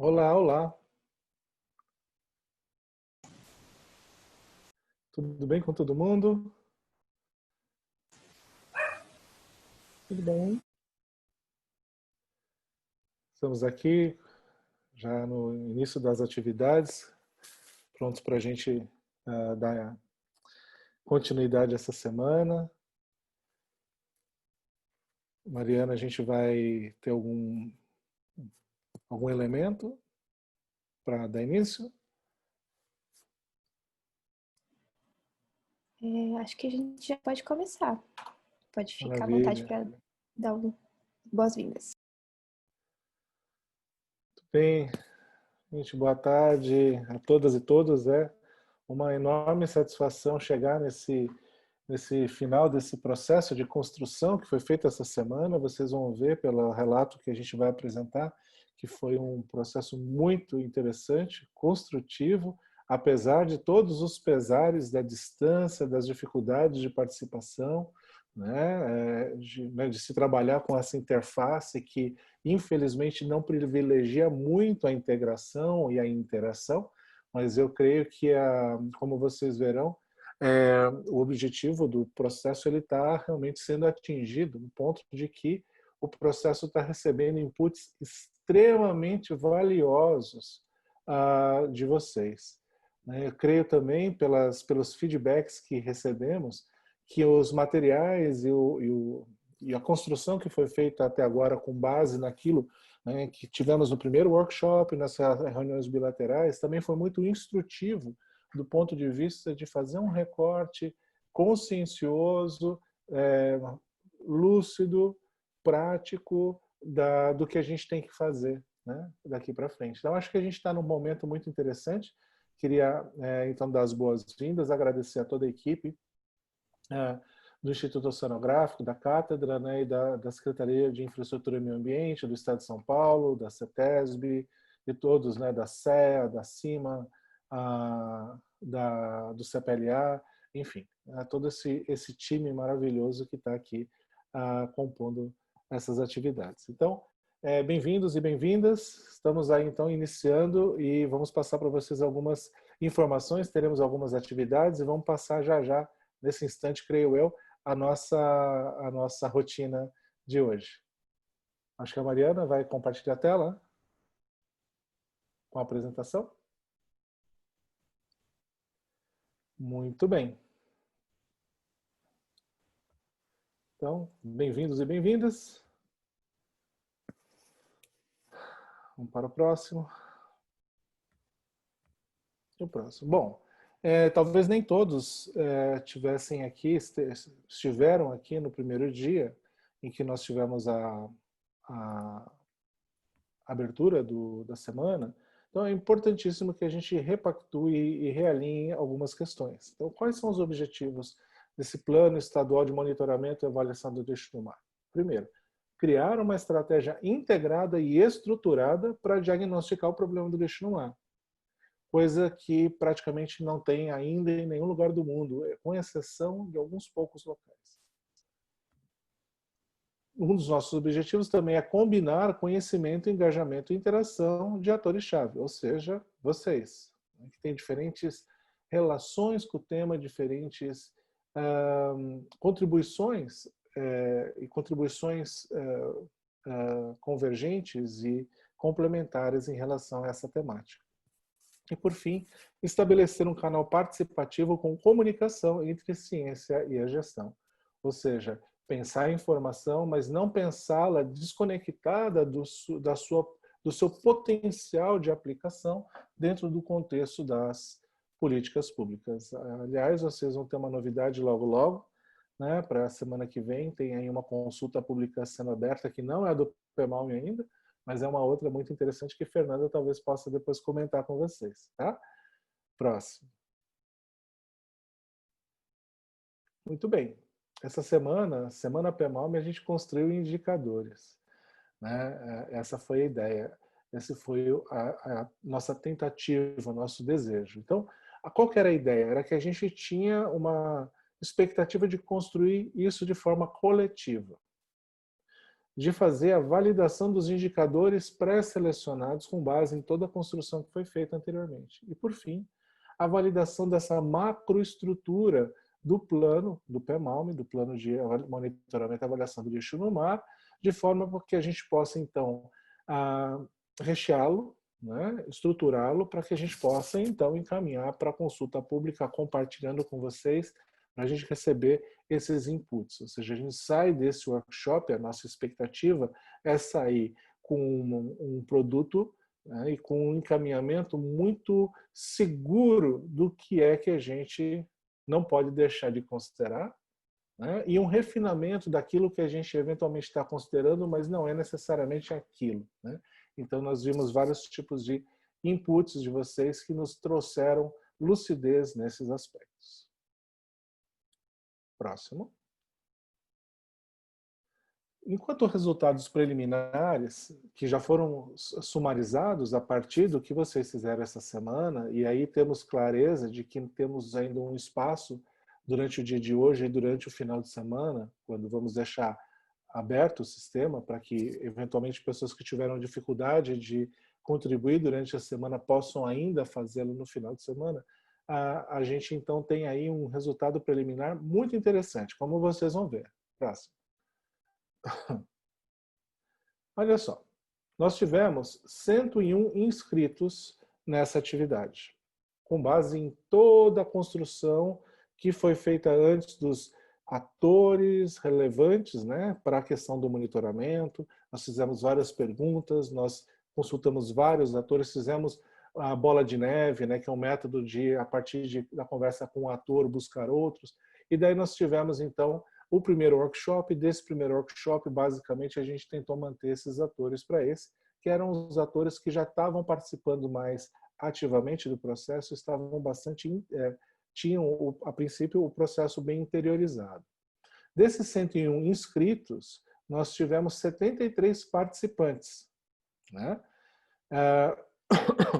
Olá, olá. Tudo bem com todo mundo? Tudo bem? Estamos aqui já no início das atividades, prontos para a gente dar continuidade essa semana. Mariana, a gente vai ter algum elemento para dar início? Acho que a gente já pode começar. Pode ficar à vontade Maravilha. para dar boas-vindas. Bem, gente, boa tarde a todas e todos. É uma enorme satisfação chegar nesse final desse processo de construção que foi feito essa semana. Vocês vão ver pelo relato que a gente vai apresentar que foi um processo muito interessante, construtivo, apesar de todos os pesares da distância, das dificuldades de participação, né, de se trabalhar com essa interface que, infelizmente, não privilegia muito a integração e a interação, mas eu creio que, como vocês verão, o objetivo do processo ele está realmente sendo atingido, no ponto de que o processo está recebendo inputs extremamente valiosos de vocês. Eu creio também, pelos feedbacks que recebemos, que os materiais e a construção que foi feita até agora com base naquilo, né, que tivemos no primeiro workshop, nessas reuniões bilaterais, também foi muito instrutivo do ponto de vista de fazer um recorte consciencioso, lúcido, prático do que a gente tem que fazer, né, daqui para frente. Então, acho que a gente está num momento muito interessante. Queria, então, dar as boas-vindas, agradecer a toda a equipe do Instituto Oceanográfico, da Cátedra, né, e da Secretaria de Infraestrutura e Meio Ambiente do Estado de São Paulo, da CETESB, e todos, né, da CEA, da CIMA, do CPLA, enfim, todo esse time maravilhoso que está aqui compondo essas atividades. Então, bem-vindos e bem-vindas. Estamos aí, então, iniciando e vamos passar para vocês algumas informações, teremos algumas atividades e vamos passar já já, nesse instante, creio eu, a nossa rotina de hoje. Acho que a Mariana vai compartilhar a tela com a apresentação. Muito bem. Então, bem-vindos e bem-vindas. Vamos para o próximo. E o próximo. Bom, talvez nem todos estiveram aqui no primeiro dia em que nós tivemos a abertura da semana. Então, é importantíssimo que a gente repactue e realinhe algumas questões. Então, quais são os objetivos desse plano estadual de monitoramento e avaliação do lixo no mar? Primeiro, criar uma estratégia integrada e estruturada para diagnosticar o problema do lixo no mar, coisa que praticamente não tem ainda em nenhum lugar do mundo, com exceção de alguns poucos locais. Um dos nossos objetivos também é combinar conhecimento, engajamento e interação de atores-chave, ou seja, vocês, que têm diferentes relações com o tema, diferentes contribuições e contribuições convergentes e complementares em relação a essa temática. E, por fim, estabelecer um canal participativo com comunicação entre ciência e a gestão. Ou seja, pensar a informação, mas não pensá-la desconectada do seu potencial de aplicação dentro do contexto das políticas públicas. Aliás, vocês vão ter uma novidade logo, logo, né, para a semana que vem. Tem aí uma consulta pública sendo aberta, que não é do PEMALM ainda, mas é uma outra muito interessante que Fernanda talvez possa depois comentar com vocês. Tá? Próximo. Muito bem. Essa semana PEMALM, a gente construiu indicadores. Né? Essa foi a ideia. Essa foi a nossa tentativa, o nosso desejo. Então, qual que era a ideia? Era que a gente tinha uma expectativa de construir isso de forma coletiva. de fazer a validação dos indicadores pré-selecionados com base em toda a construção que foi feita anteriormente. E, por fim, a validação dessa macroestrutura do plano, do PEMALM, do plano de monitoramento e avaliação do lixo no mar, de forma que a gente possa, então, recheá-lo, né, estruturá-lo, para que a gente possa, então, encaminhar para a consulta pública, compartilhando com vocês, para a gente receber esses inputs. Ou seja, a gente sai desse workshop, a nossa expectativa é sair com um produto, né, e com um encaminhamento muito seguro do que é que a gente não pode deixar de considerar, né, e um refinamento daquilo que a gente eventualmente está considerando, mas não é necessariamente aquilo, né? Então, nós vimos vários tipos de inputs de vocês que nos trouxeram lucidez nesses aspectos. Próximo. Enquanto resultados preliminares, que já foram sumarizados a partir do que vocês fizeram essa semana, e aí temos clareza de que temos ainda um espaço durante o dia de hoje e durante o final de semana, quando vamos deixar aberto o sistema para que, eventualmente, pessoas que tiveram dificuldade de contribuir durante a semana possam ainda fazê-lo no final de semana, a gente, então, tem aí um resultado preliminar muito interessante, como vocês vão ver. Próximo. Olha só, nós tivemos 101 inscritos nessa atividade, com base em toda a construção que foi feita antes dos atores relevantes, né, para a questão do monitoramento. Nós fizemos várias perguntas, nós consultamos vários atores, fizemos a bola de neve, né, que é um método de, a partir da conversa com o ator, buscar outros. E daí nós tivemos, então, o primeiro workshop. Desse primeiro workshop, basicamente, a gente tentou manter esses atores para esse, que eram os atores que já estavam participando mais ativamente do processo, estavam bastante, tinham, a princípio, o processo bem interiorizado. Desses 101 inscritos, nós tivemos 73 participantes, né,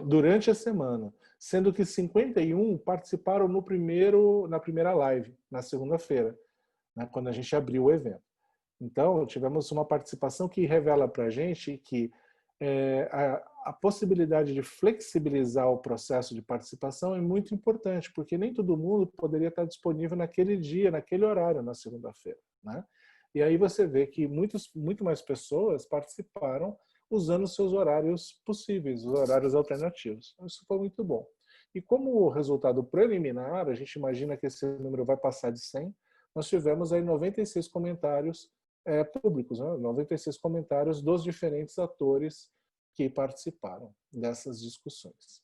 durante a semana, sendo que 51 participaram na primeira live, na segunda-feira, né, quando a gente abriu o evento. Então, tivemos uma participação que revela para a gente que a possibilidade de flexibilizar o processo de participação é muito importante, porque nem todo mundo poderia estar disponível naquele dia, naquele horário, na segunda-feira, né? E aí você vê que muito mais pessoas participaram usando os seus horários possíveis, os horários alternativos. Isso foi muito bom. E como resultado preliminar, a gente imagina que esse número vai passar de 100, nós tivemos aí 96 comentários públicos, né? 96 comentários dos diferentes atores que participaram dessas discussões.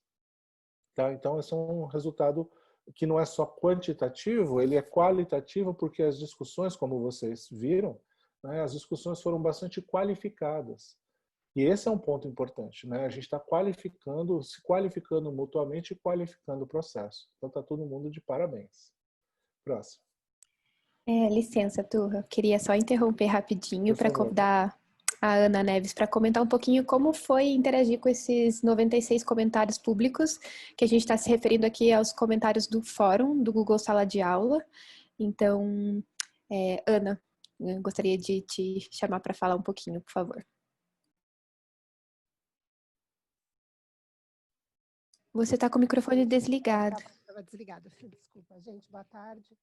Tá? Então, esse é um resultado que não é só quantitativo, ele é qualitativo, porque as discussões, como vocês viram, né, as discussões foram bastante qualificadas. E esse é um ponto importante, né? A gente está qualificando, se qualificando mutuamente e qualificando o processo. Então, está todo mundo de parabéns. Próximo. Licença, Turra. Queria só interromper rapidinho para convidar a Ana Neves para comentar um pouquinho como foi interagir com esses 96 comentários públicos, que a gente está se referindo aqui aos comentários do fórum do Google Sala de Aula. Então, Ana, eu gostaria de te chamar para falar um pouquinho, por favor. Você está com o microfone desligado. Estava desligado. Desculpa, gente. Boa tarde.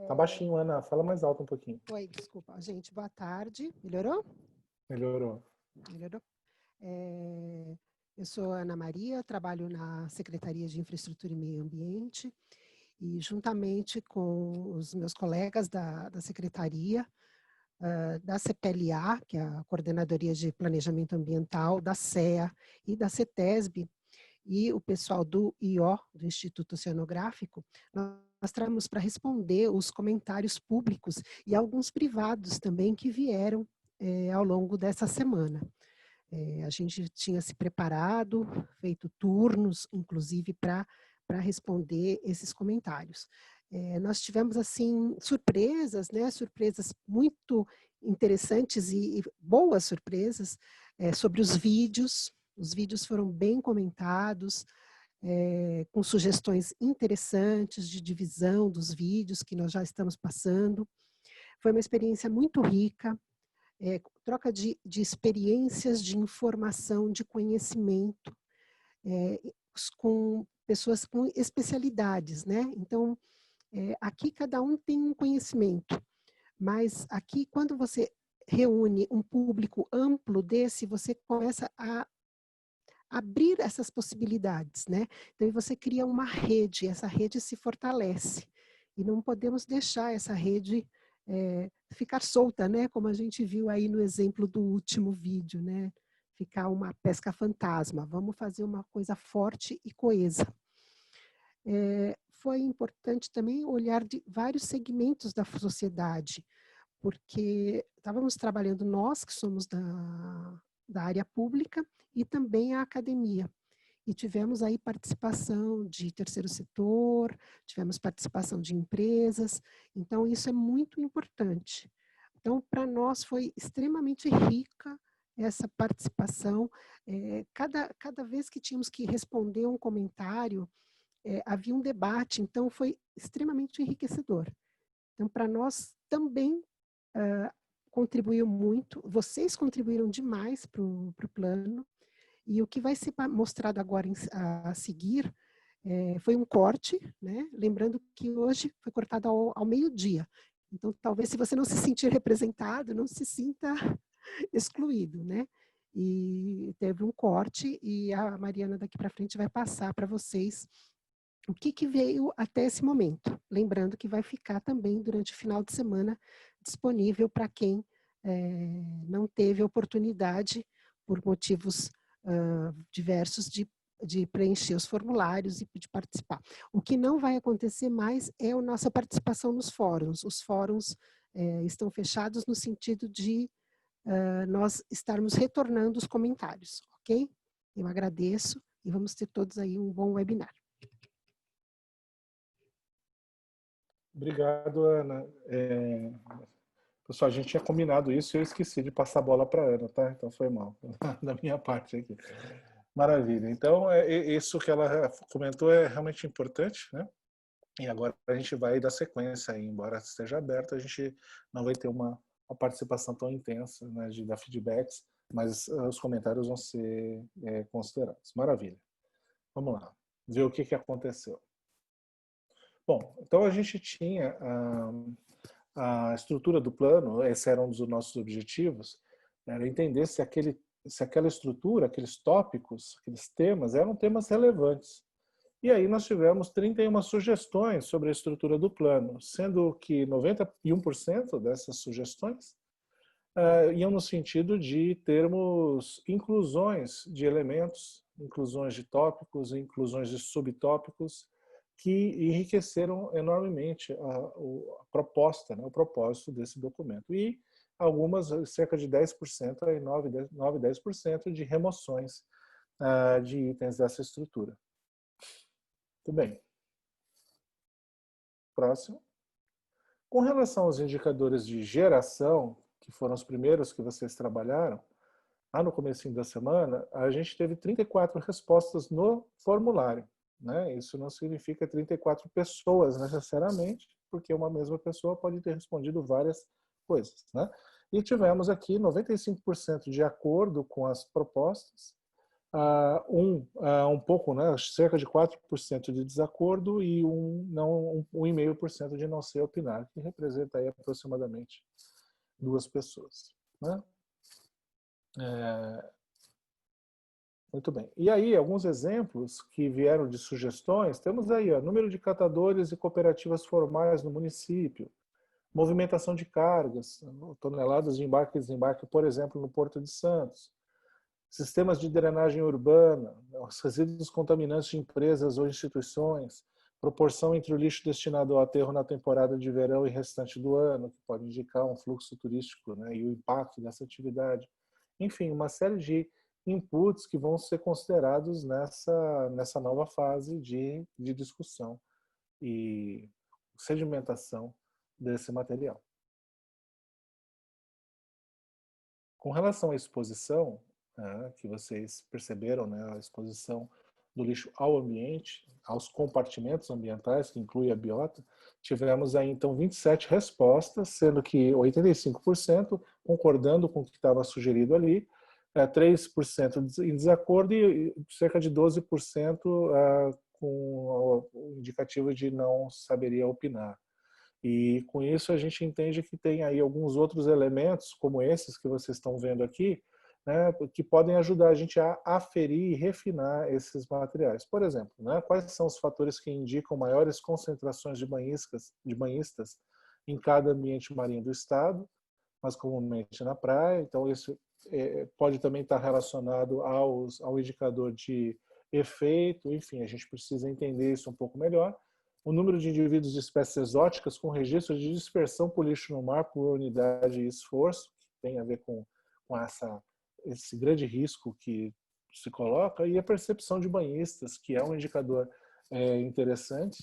Tá baixinho, Ana. Fala mais alto um pouquinho. Oi, desculpa. Gente, boa tarde. Melhorou? Melhorou. Melhorou. Eu sou Ana Maria, trabalho na Secretaria de Infraestrutura e Meio Ambiente e, juntamente com os meus colegas da Secretaria, da CPLA, que é a Coordenadoria de Planejamento Ambiental, da CEA e da CETESB, e o pessoal do IO, do Instituto Oceanográfico, nós trazemos para responder os comentários públicos e alguns privados também que vieram ao longo dessa semana. A gente tinha se preparado, feito turnos, inclusive, para responder esses comentários. Nós tivemos, assim, surpresas, né? Surpresas muito interessantes e boas surpresas sobre os vídeos. Os vídeos foram bem comentados, com sugestões interessantes de divisão dos vídeos que nós já estamos passando. Foi uma experiência muito rica. troca de experiências, de informação, de conhecimento, com pessoas com especialidades, né? Então, aqui cada um tem um conhecimento, mas aqui quando você reúne um público amplo desse, você começa a abrir essas possibilidades, né? Então, você cria uma rede, essa rede se fortalece. E não podemos deixar essa rede ficar solta, né? Como a gente viu aí no exemplo do último vídeo, né? Ficar uma pesca fantasma. Vamos fazer uma coisa forte e coesa. Foi importante também olhar de vários segmentos da sociedade, porque estávamos trabalhando nós, que somos da área pública, e também a academia. E tivemos aí participação de terceiro setor, tivemos participação de empresas, então isso é muito importante. Então, para nós foi extremamente rica essa participação. Cada vez que tínhamos que responder um comentário, havia um debate, então foi extremamente enriquecedor. Então, para nós também contribuiu muito, vocês contribuíram demais para o plano, e o que vai ser mostrado agora a seguir foi um corte, né? Lembrando que hoje foi cortado ao meio-dia. Então, talvez se você não se sentir representado, não se sinta excluído, né? E teve um corte e a Mariana daqui para frente vai passar para vocês o que veio até esse momento. Lembrando que vai ficar também durante o final de semana disponível para quem não teve oportunidade por motivos diversos de preencher os formulários e de participar. O que não vai acontecer mais é a nossa participação nos fóruns. Os fóruns estão fechados no sentido de nós estarmos retornando os comentários, ok? Eu agradeço e vamos ter todos aí um bom webinar. Obrigado, Ana. Pessoal, a gente tinha combinado isso e eu esqueci de passar a bola para a Ana, tá? Então foi mal, da minha parte aqui. Maravilha. Então, isso que ela comentou é realmente importante, né? E agora a gente vai dar sequência aí, embora esteja aberto, a gente não vai ter uma participação tão intensa, né, de dar feedbacks, mas os comentários vão ser considerados. Maravilha. Vamos lá, ver o que aconteceu. Bom, então a gente tinha a estrutura do plano, esse era um dos nossos objetivos, era entender se aquela estrutura, aqueles tópicos, aqueles temas, eram temas relevantes. E aí nós tivemos 31 sugestões sobre a estrutura do plano, sendo que 91% dessas sugestões iam no sentido de termos inclusões de elementos, inclusões de tópicos, inclusões de subtópicos, que enriqueceram enormemente a proposta, né, o propósito desse documento. E algumas, cerca de 10%, aí 9, 10% de remoções de itens dessa estrutura. Muito bem. Próximo. Com relação aos indicadores de geração, que foram os primeiros que vocês trabalharam, lá no comecinho da semana, a gente teve 34 respostas no formulário, né? Isso não significa 34 pessoas necessariamente, porque uma mesma pessoa pode ter respondido várias coisas, né? E tivemos aqui 95% de acordo com as propostas, um pouco, né, cerca de 4% de desacordo e 1,5% de não ser opinar, que representa aí aproximadamente 2 pessoas. Né? Muito bem. E aí, alguns exemplos que vieram de sugestões, temos aí, número de catadores e cooperativas formais no município, movimentação de cargas, toneladas de embarque e desembarque, por exemplo, no Porto de Santos, sistemas de drenagem urbana, os resíduos contaminantes de empresas ou instituições, proporção entre o lixo destinado ao aterro na temporada de verão e restante do ano, que pode indicar um fluxo turístico, né, e o impacto dessa atividade. Enfim, uma série de inputs que vão ser considerados nessa nova fase de discussão e sedimentação desse material. Com relação à exposição, que vocês perceberam, né, a exposição do lixo ao ambiente, aos compartimentos ambientais, que inclui a biota, tivemos aí então 27 respostas, sendo que 85% concordando com o que estava sugerido ali, 3% em desacordo e cerca de 12% com o indicativo de não saberia opinar. E com isso a gente entende que tem aí alguns outros elementos, como esses que vocês estão vendo aqui, né, que podem ajudar a gente a aferir e refinar esses materiais. Por exemplo, né, quais são os fatores que indicam maiores concentrações de banhistas em cada ambiente marinho do estado, mais comumente na praia. Então isso pode também estar relacionado ao indicador de efeito, enfim, a gente precisa entender isso um pouco melhor. O número de indivíduos de espécies exóticas com registro de dispersão por lixo no mar por unidade e esforço, que tem a ver com esse grande risco que se coloca, e a percepção de banhistas, que é um indicador interessante,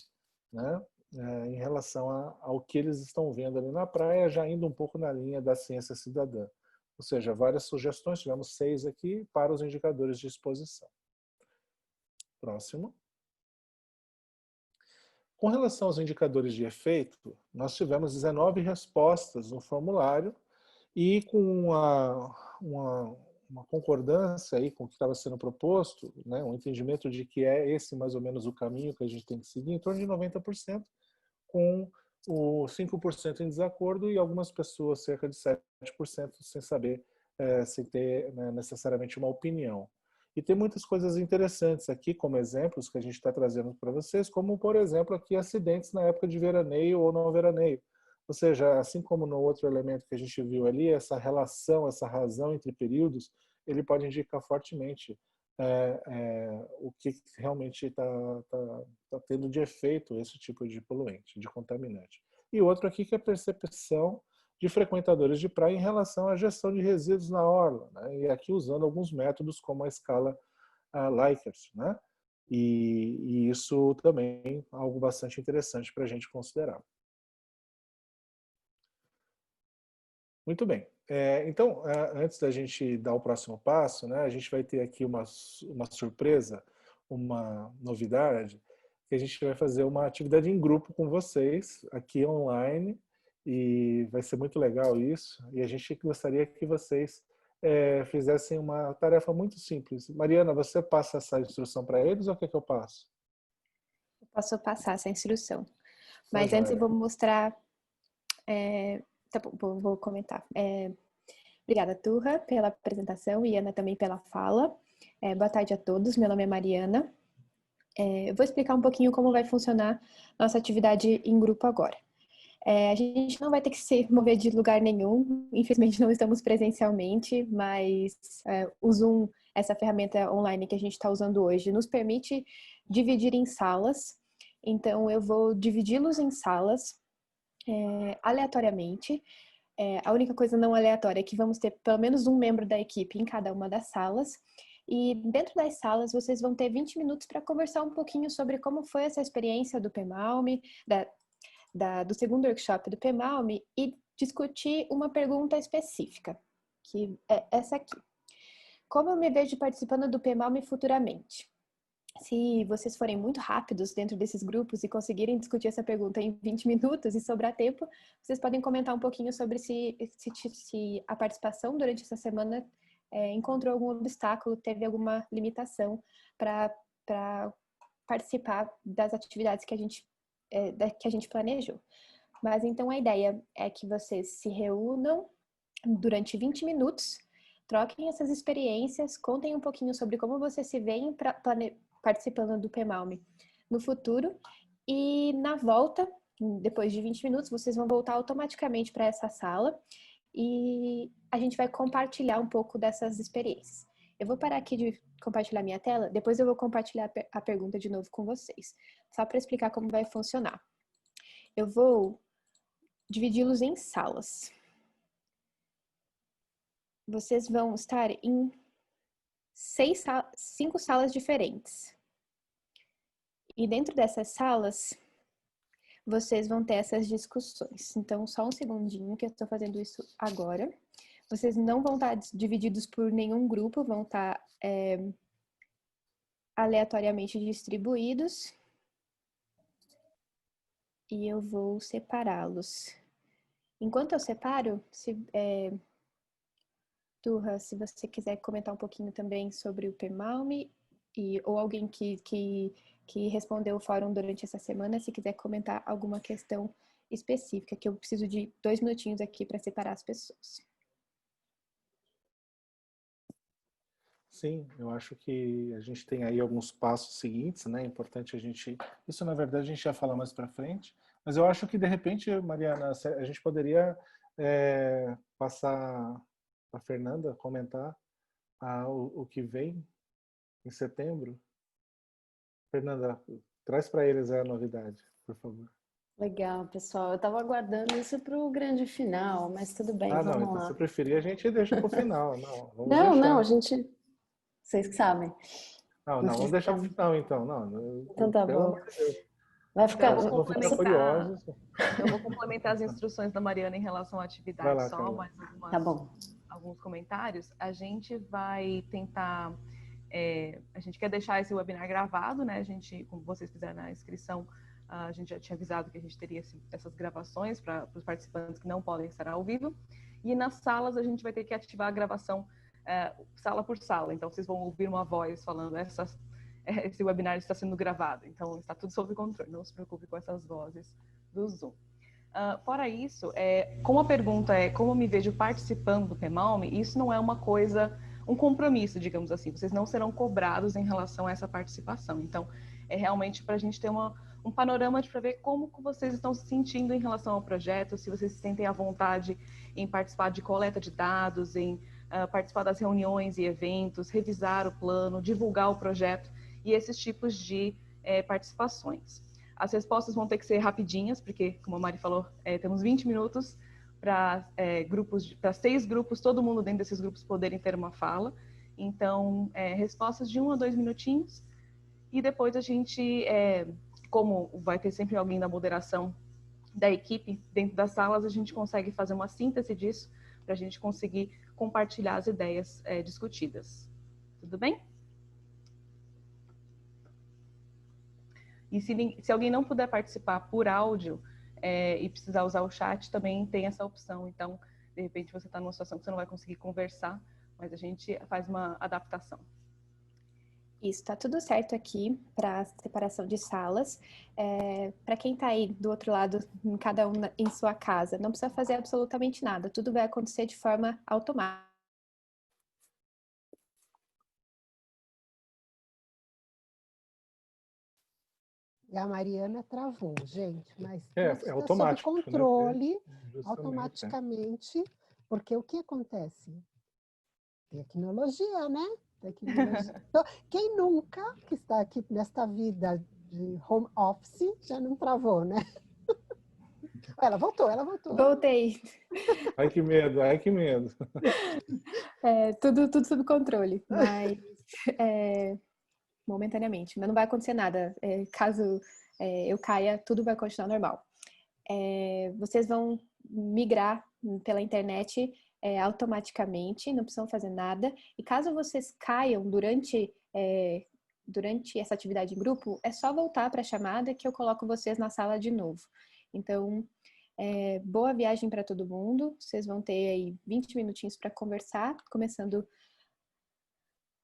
né, em relação ao que eles estão vendo ali na praia, já indo um pouco na linha da ciência cidadã. Ou seja, várias sugestões, tivemos 6 aqui para os indicadores de exposição. Próximo. Com relação aos indicadores de efeito, nós tivemos 19 respostas no formulário e com uma concordância aí com o que estava sendo proposto, né, um entendimento de que é esse mais ou menos o caminho que a gente tem que seguir, em torno de 90%, com o 5% em desacordo e algumas pessoas, cerca de 7%, sem saber, sem ter, né, necessariamente uma opinião. E tem muitas coisas interessantes aqui, como exemplos que a gente está trazendo para vocês, como, por exemplo, aqui acidentes na época de veraneio ou não veraneio. Ou seja, assim como no outro elemento que a gente viu ali, essa relação, essa razão entre períodos, ele pode indicar fortemente o que realmente está tendo de efeito esse tipo de poluente, de contaminante. E outro aqui que é a percepção de frequentadores de praia em relação à gestão de resíduos na orla, né? E aqui usando alguns métodos como a escala Likert, né? E isso também é algo bastante interessante para a gente considerar. Muito bem. Então, antes da gente dar o próximo passo, né, a gente vai ter aqui uma surpresa, uma novidade, que a gente vai fazer uma atividade em grupo com vocês, aqui online, e vai ser muito legal isso, e a gente gostaria que vocês fizessem uma tarefa muito simples. Mariana, você passa essa instrução para eles ou o que eu passo? Eu posso passar essa instrução. Tá, Mas antes eu joia. vou mostrar... tá bom, vou comentar. Obrigada, Turra, pela apresentação e Ana também pela fala. Boa tarde a todos, meu nome é Mariana. Eu vou explicar um pouquinho como vai funcionar nossa atividade em grupo agora. A gente não vai ter que se mover de lugar nenhum, infelizmente não estamos presencialmente, mas o Zoom, essa ferramenta online que a gente está usando hoje, nos permite dividir em salas. Então, eu vou dividi-los em salas aleatoriamente. A única coisa não aleatória é que vamos ter pelo menos um membro da equipe em cada uma das salas. E dentro das salas, vocês vão ter 20 minutos para conversar um pouquinho sobre como foi essa experiência do PEMALM, do segundo workshop do PEMALM, e discutir uma pergunta específica, que é essa aqui. Como eu me vejo participando do PEMALM futuramente? Se vocês forem muito rápidos dentro desses grupos e conseguirem discutir essa pergunta em 20 minutos e sobrar tempo, vocês podem comentar um pouquinho sobre se a participação durante essa semana encontrou algum obstáculo, teve alguma limitação para participar das atividades que a gente planejou. Mas então a ideia é que vocês se reúnam durante 20 minutos, troquem essas experiências, contem um pouquinho sobre como vocês se veem participando do PEMALM no futuro, e na volta, depois de 20 minutos, vocês vão voltar automaticamente para essa sala e a gente vai compartilhar um pouco dessas experiências. Eu vou parar aqui de compartilhar minha tela, depois eu vou compartilhar a pergunta de novo com vocês, só para explicar como vai funcionar. Eu vou dividi-los em salas. Vocês vão estar em 5 salas diferentes. E dentro dessas salas, vocês vão ter essas discussões. Então, só um segundinho que eu estou fazendo isso agora. Vocês não vão estar divididos por nenhum grupo, vão estar aleatoriamente distribuídos e eu vou separá-los. Enquanto eu separo, Turra, se você quiser comentar um pouquinho também sobre o PMALM, ou alguém que respondeu o fórum durante essa semana, se quiser comentar alguma questão específica, que eu preciso de 2 minutinhos aqui para separar as pessoas. Sim, eu acho que a gente tem aí alguns passos seguintes, né? É importante a gente... Isso, na verdade, a gente já fala mais para frente, mas eu acho que, de repente, Mariana, a gente poderia passar a Fernanda comentar o que vem em setembro. Fernanda, traz para eles a novidade, por favor. Legal, pessoal. Eu estava aguardando isso para o grande final, mas tudo bem, Não, vamos então lá. se preferir, a gente deixa para o final. Não, vamos Não, deixar. a gente... Vocês que sabem. Não, Vocês vamos que deixar para o sabem. final, então. Não, Então tá pelo bom. amor de Deus. Vai ficar... Elas vão ficar furiosas. Eu vou complementar as instruções da Mariana em relação à Vai atividade lá, só, Carla. mais Tá bom. alguns comentários. A gente vai tentar... a gente quer deixar esse webinar gravado, né? A gente, como vocês fizeram na inscrição, a gente já tinha avisado que a gente teria essas gravações para os participantes que não podem estar ao vivo. E nas salas a gente vai ter que ativar a gravação sala por sala. Então vocês vão ouvir uma voz falando esse webinar está sendo gravado. Então está tudo sob controle. Não se preocupe com essas vozes do Zoom. Fora isso, como a pergunta é como eu me vejo participando do PMALM, isso não é uma coisa, um compromisso, digamos assim. Vocês não serão cobrados em relação a essa participação. Então, é realmente para a gente ter um panorama para ver como vocês estão se sentindo em relação ao projeto, se vocês se sentem à vontade em participar de coleta de dados, em participar das reuniões e eventos, revisar o plano, divulgar o projeto e esses tipos de participações. As respostas vão ter que ser rapidinhas, porque, como a Mari falou, temos 20 minutos para 6 grupos, todo mundo dentro desses grupos poderem ter uma fala. Então, respostas de 1 a 2 minutinhos. E depois a gente, como vai ter sempre alguém da moderação da equipe dentro das salas, a gente consegue fazer uma síntese disso para a gente conseguir compartilhar as ideias discutidas. Tudo bem? E se alguém não puder participar por áudio e precisar usar o chat, também tem essa opção. Então, de repente, você está numa situação que você não vai conseguir conversar, mas a gente faz uma adaptação. Isso, tá tudo certo aqui para separação de salas. Para quem está aí do outro lado, cada um em sua casa, não precisa fazer absolutamente nada. Tudo vai acontecer de forma automática. E a Mariana travou, gente, mas É tudo está sob automático, né? controle, Justamente, automaticamente, porque o que acontece? Tecnologia, né? Tecnologia. Então, quem nunca que está aqui nesta vida de home office já não travou, né? Ela voltou. Voltei. Ai, que medo, ai, que medo. Tudo sob controle, mas momentaneamente. Mas não vai acontecer nada. Caso eu caia, tudo vai continuar normal. Vocês vão migrar pela internet automaticamente, não precisam fazer nada. E caso vocês caiam durante essa atividade em grupo, é só voltar para a chamada que eu coloco vocês na sala de novo. Então, boa viagem para todo mundo. Vocês vão ter aí 20 minutinhos para conversar, começando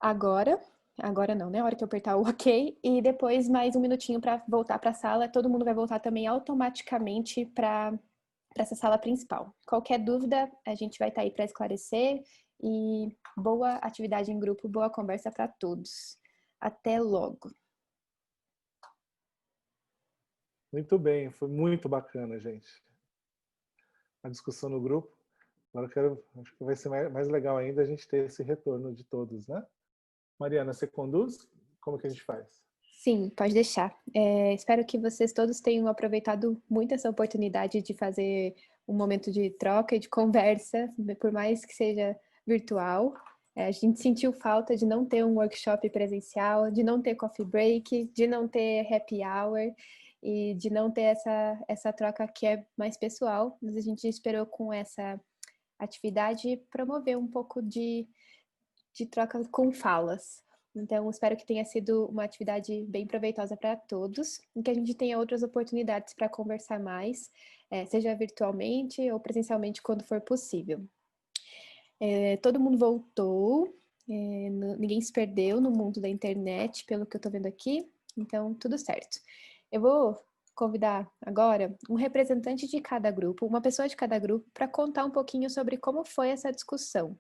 agora. Agora não, né? A hora que eu apertar o OK. E depois mais um minutinho para voltar para a sala. Todo mundo vai voltar também automaticamente para essa sala principal. Qualquer dúvida, a gente vai estar aí para esclarecer. E boa atividade em grupo, boa conversa para todos. Até logo. Muito bem, foi muito bacana, gente. A discussão no grupo. Agora acho que vai ser mais legal ainda a gente ter esse retorno de todos, né? Mariana, você conduz? Como que a gente faz? Sim, pode deixar. Espero que vocês todos tenham aproveitado muito essa oportunidade de fazer um momento de troca e de conversa, por mais que seja virtual. A gente sentiu falta de não ter um workshop presencial, de não ter coffee break, de não ter happy hour e de não ter essa troca que é mais pessoal. Mas a gente esperou com essa atividade promover um pouco de troca com falas. Então, espero que tenha sido uma atividade bem proveitosa para todos e que a gente tenha outras oportunidades para conversar mais, seja virtualmente ou presencialmente, quando for possível. Todo mundo voltou, ninguém se perdeu no mundo da internet, pelo que eu estou vendo aqui, então tudo certo. Eu vou convidar agora um representante de cada grupo, uma pessoa de cada grupo, para contar um pouquinho sobre como foi essa discussão.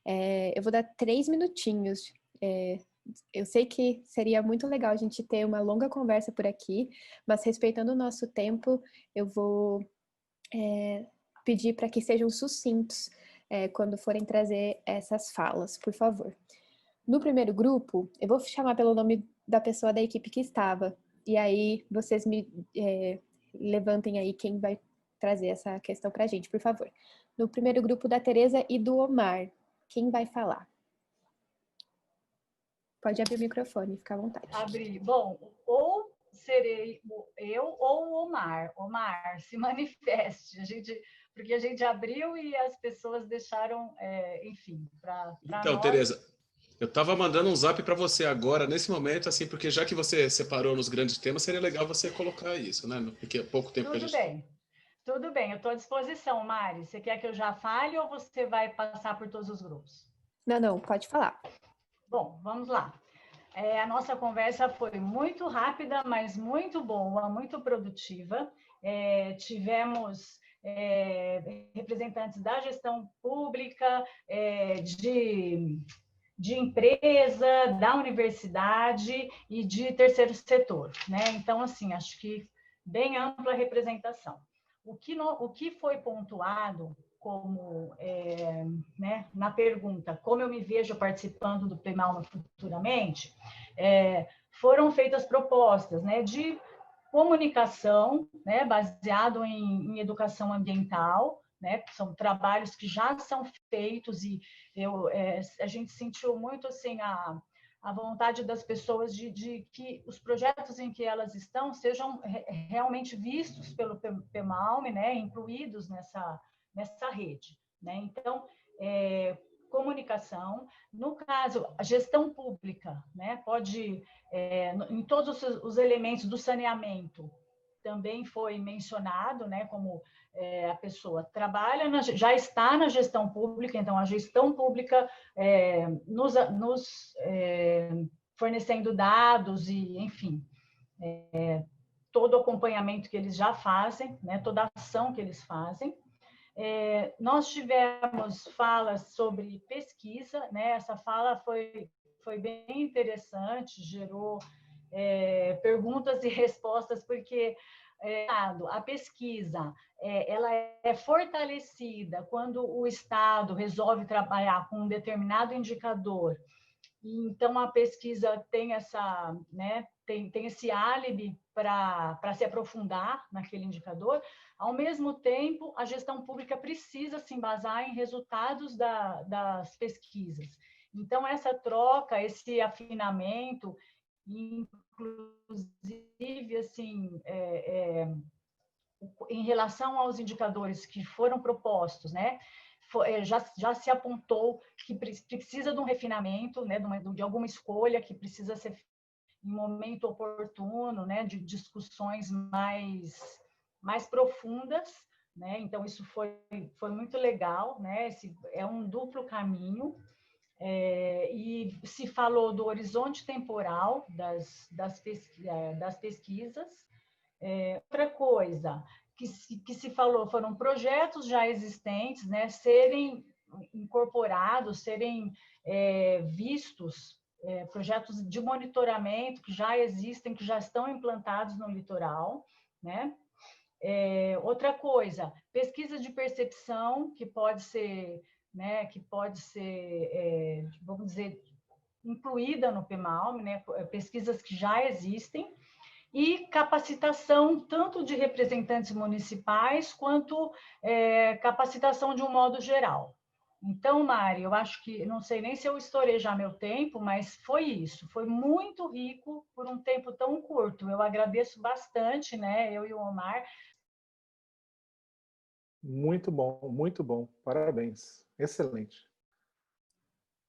Eu vou dar 3 minutinhos. Eu sei que seria muito legal a gente ter uma longa conversa por aqui, mas respeitando o nosso tempo, eu vou pedir para que sejam sucintos quando forem trazer essas falas, por favor. No primeiro grupo, eu vou chamar pelo nome da pessoa da equipe que estava, e aí vocês me levantem aí quem vai trazer essa questão para a gente, por favor. No primeiro grupo, da Tereza e do Omar, quem vai falar? Pode abrir o microfone, fica à vontade. Abrir. Bom, ou serei eu ou o Omar. Omar, se manifeste. Porque a gente abriu e as pessoas deixaram, enfim, para Então, nós. Tereza, eu estava mandando um zap para você agora, nesse momento, assim, porque já que você separou nos grandes temas, seria legal você colocar isso, né? Porque é pouco tempo que a gente... Tudo bem, eu estou à disposição, Mari. Você quer que eu já fale ou você vai passar por todos os grupos? Não, pode falar. Bom, vamos lá. A nossa conversa foi muito rápida, mas muito boa, muito produtiva. Tivemos representantes da gestão pública, de empresa, da universidade e de terceiro setor, né? Então, assim, acho que bem ampla representação. O que foi pontuado como, né, na pergunta, como eu me vejo participando do PEMALMA futuramente, foram feitas propostas, né, de comunicação, né, baseado em educação ambiental, né, são trabalhos que já são feitos e a gente sentiu muito assim a vontade das pessoas de que os projetos em que elas estão sejam realmente vistos pelo PEMALME, né, incluídos nessa rede, né? Então, comunicação, no caso, a gestão pública, né, pode, em todos os elementos do saneamento, também foi mencionado, né, como a pessoa trabalha, já está na gestão pública, então a gestão pública nos fornecendo dados e, enfim, todo o acompanhamento que eles já fazem, né, toda a ação que eles fazem. Nós tivemos falas sobre pesquisa, né, essa fala foi bem interessante, gerou perguntas e respostas, porque a pesquisa ela é fortalecida quando o Estado resolve trabalhar com um determinado indicador. Então, a pesquisa tem essa, né, tem esse álibi para se aprofundar naquele indicador. Ao mesmo tempo, a gestão pública precisa se embasar em resultados das pesquisas. Então, essa troca, esse afinamento, inclusive, assim, em relação aos indicadores que foram propostos, né, já se apontou que precisa de um refinamento, né, de alguma escolha que precisa ser em momento oportuno, né, de discussões mais profundas, né? Então isso foi muito legal, né? Esse é um duplo caminho. E se falou do horizonte temporal das pesquisas. Outra coisa que se falou foram projetos já existentes, né, serem incorporados, serem vistos, projetos de monitoramento que já existem, que já estão implantados no litoral, né? Outra coisa, pesquisa de percepção que pode ser, né, vamos dizer, incluída no PEMALME, né, pesquisas que já existem, e capacitação tanto de representantes municipais quanto capacitação de um modo geral. Então, Mari, eu acho que, não sei nem se eu estourei já meu tempo, mas foi isso, foi muito rico por um tempo tão curto. Eu agradeço bastante, né, eu e o Omar. Muito bom, parabéns, excelente.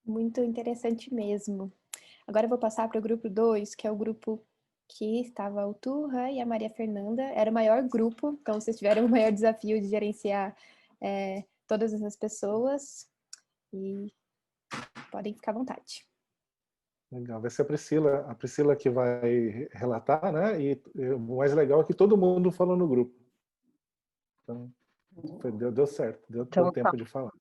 Muito interessante mesmo. Agora eu vou passar para o grupo 2, que é o grupo que estava o Turra e a Maria Fernanda. Era o maior grupo, então vocês tiveram o maior desafio de gerenciar todas essas pessoas. E podem ficar à vontade. Legal, vai ser a Priscila que vai relatar, né? E o mais legal é que todo mundo falou no grupo. Então, deu certo, deu tempo de falar.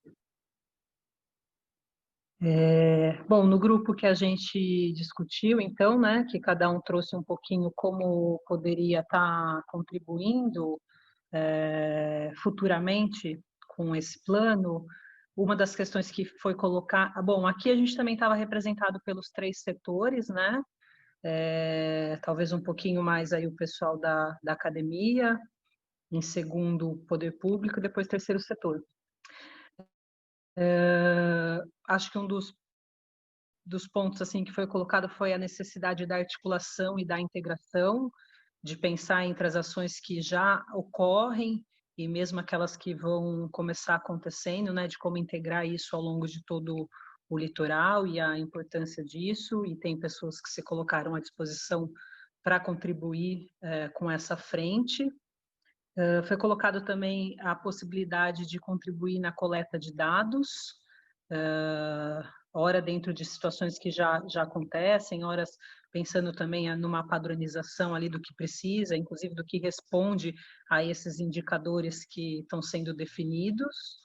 Bom, no grupo que a gente discutiu, então, né, que cada um trouxe um pouquinho como poderia estar contribuindo futuramente com esse plano, uma das questões que foi colocar... Bom, aqui a gente também estava representado pelos 3 setores, né? Talvez um pouquinho mais aí o pessoal da academia, em segundo, o poder público, e depois terceiro setor. Acho que um dos pontos assim que foi colocado foi a necessidade da articulação e da integração, de pensar entre as ações que já ocorrem e mesmo aquelas que vão começar acontecendo, né, de como integrar isso ao longo de todo o litoral e a importância disso, e tem pessoas que se colocaram à disposição para contribuir com essa frente. Foi colocado também a possibilidade de contribuir na coleta de dados, ora dentro de situações que já acontecem, horas pensando também numa padronização ali do que precisa, inclusive do que responde a esses indicadores que estão sendo definidos.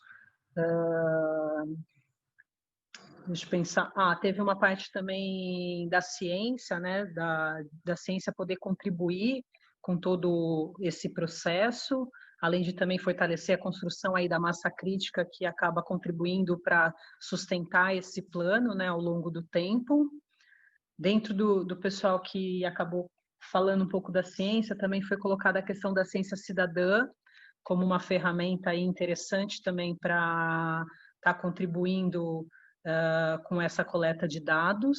Deixa eu pensar. Teve uma parte também da ciência, né? Da ciência poder contribuir com todo esse processo, além de também fortalecer a construção aí da massa crítica que acaba contribuindo para sustentar esse plano, né, ao longo do tempo. Dentro do pessoal que acabou falando um pouco da ciência, também foi colocada a questão da ciência cidadã como uma ferramenta aí interessante também para estar contribuindo com essa coleta de dados.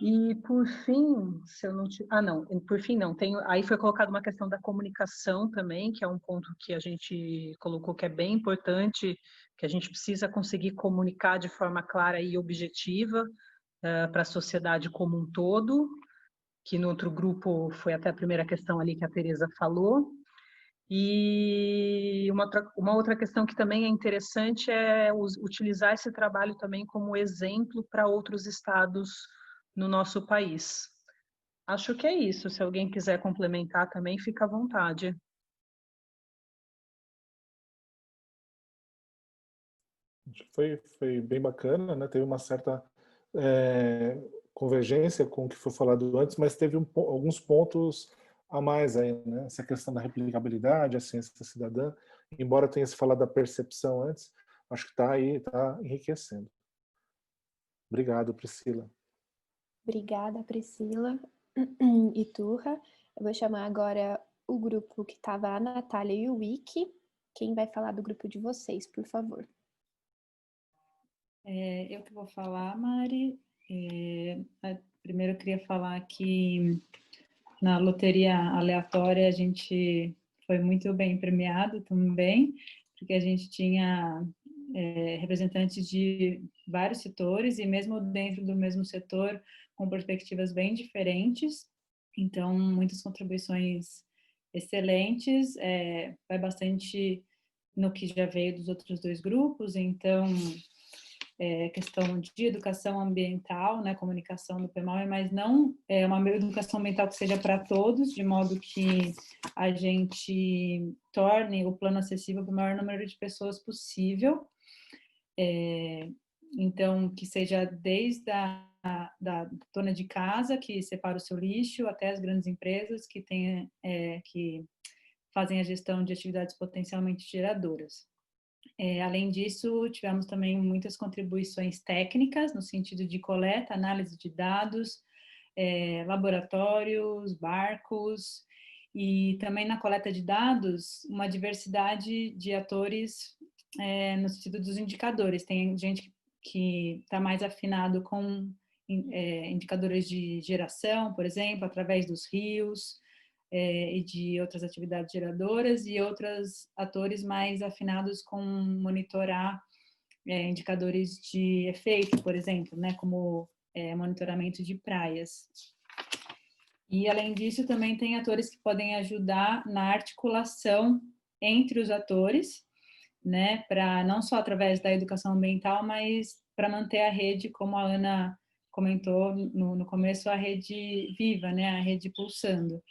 E por fim, se eu não por fim não, aí foi colocada uma questão da comunicação também, que é um ponto que a gente colocou que é bem importante, que a gente precisa conseguir comunicar de forma clara e objetiva para a sociedade como um todo, que no outro grupo foi até a primeira questão ali que a Tereza falou. E uma outra questão que também é interessante é utilizar esse trabalho também como exemplo para outros estados no nosso país. Acho que é isso. Se alguém quiser complementar também, fica à vontade. Foi bem bacana, né? Teve uma certa convergência com o que foi falado antes, mas teve alguns pontos a mais aí, né? Essa questão da replicabilidade, a ciência cidadã, embora tenha se falado da percepção antes, acho que está aí, está enriquecendo. Obrigado, Priscila. Obrigada, Priscila e Turra. Eu vou chamar agora o grupo que estava a Natália e o Wiki. Quem vai falar do grupo de vocês, por favor? Eu que vou falar, Mari. Primeiro eu queria falar que na loteria aleatória a gente foi muito bem premiado também, porque a gente tinha representantes de vários setores e mesmo dentro do mesmo setor com perspectivas bem diferentes. Então, muitas contribuições excelentes, vai bastante no que já veio dos outros 2 grupos. Então, questão de educação ambiental, né, comunicação do PMAU, mas não uma educação ambiental que seja para todos, de modo que a gente torne o plano acessível para o maior número de pessoas possível. Então, que seja desde da dona de casa, que separa o seu lixo, até as grandes empresas que fazem a gestão de atividades potencialmente geradoras. Além disso, tivemos também muitas contribuições técnicas, no sentido de coleta, análise de dados, laboratórios, barcos, e também na coleta de dados, uma diversidade de atores no sentido dos indicadores. Tem gente que está mais afinado com indicadores de geração, por exemplo, através dos rios, e de outras atividades geradoras, e outros atores mais afinados com monitorar indicadores de efeito, por exemplo, né, como monitoramento de praias. E, além disso, também tem atores que podem ajudar na articulação entre os atores, né, para não só através da educação ambiental, mas para manter a rede, como a Ana comentou no começo, a rede viva, né, a rede pulsando.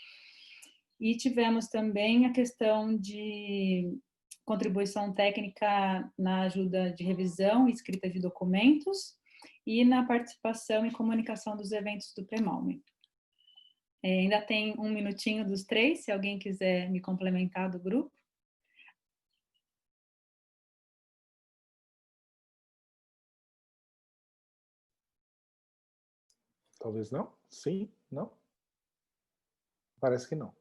E tivemos também a questão de contribuição técnica na ajuda de revisão e escrita de documentos e na participação e comunicação dos eventos do PEMALME. Ainda tem um minutinho dos três, se alguém quiser me complementar do grupo. Talvez não? Sim? Não? Parece que não.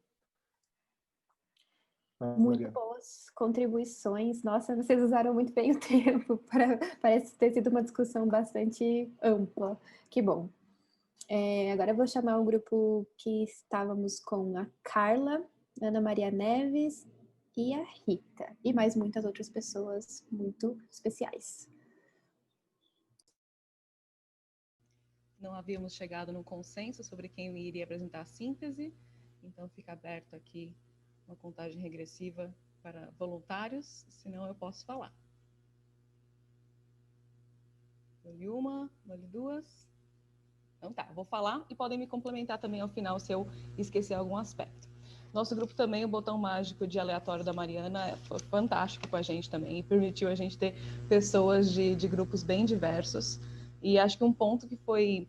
Muito Mariana. boas contribuições. Nossa, vocês usaram muito bem o tempo. Parece ter sido uma discussão bastante ampla. Que bom. Agora eu vou chamar o grupo que estávamos com a Carla, Ana Maria Neves e a Rita. E mais muitas outras pessoas muito especiais. Não havíamos chegado num consenso sobre quem iria apresentar a síntese, então fica aberto aqui uma contagem regressiva para voluntários, senão eu posso falar. Dou-lhe uma, dou-lhe duas. Então tá, vou falar e podem me complementar também ao final se eu esquecer algum aspecto. Nosso grupo também, o botão mágico de aleatório da Mariana, foi fantástico com a gente também e permitiu a gente ter pessoas de grupos bem diversos. E acho que um ponto que foi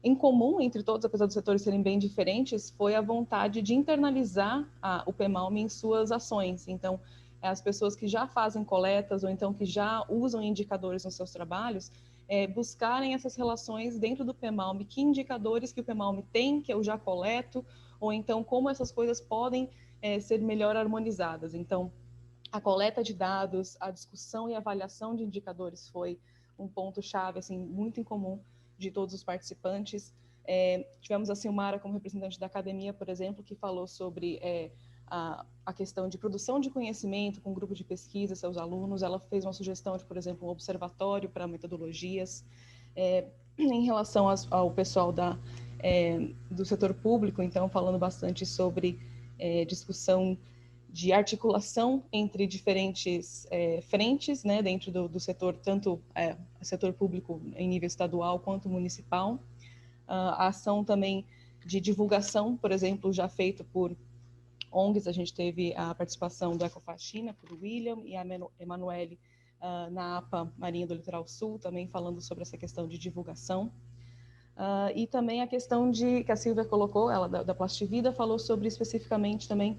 em comum entre todos, apesar dos setores serem bem diferentes, foi a vontade de internalizar o PEMALME em suas ações. Então, as pessoas que já fazem coletas ou então que já usam indicadores nos seus trabalhos, buscarem essas relações dentro do PEMALME, que indicadores que o PEMALME tem, que eu já coleto, ou então como essas coisas podem ser melhor harmonizadas. Então, a coleta de dados, a discussão e avaliação de indicadores foi um ponto-chave, assim, muito em comum de todos os participantes. Tivemos a Silmara como representante da academia, por exemplo, que falou sobre a questão de produção de conhecimento com um grupo de pesquisa, seus alunos. Ela fez uma sugestão de, por exemplo, um observatório para metodologias. Em relação ao pessoal do setor público, então, falando bastante sobre discussão de articulação entre diferentes frentes, né, dentro do setor, tanto setor público em nível estadual quanto municipal. A ação também de divulgação, por exemplo, já feito por ONGs, a gente teve a participação do Ecofaxina, por William e a Emanuele na APA Marinha do Litoral Sul, também falando sobre essa questão de divulgação. E também a questão que a Silvia colocou, ela da Plastivida, falou sobre especificamente também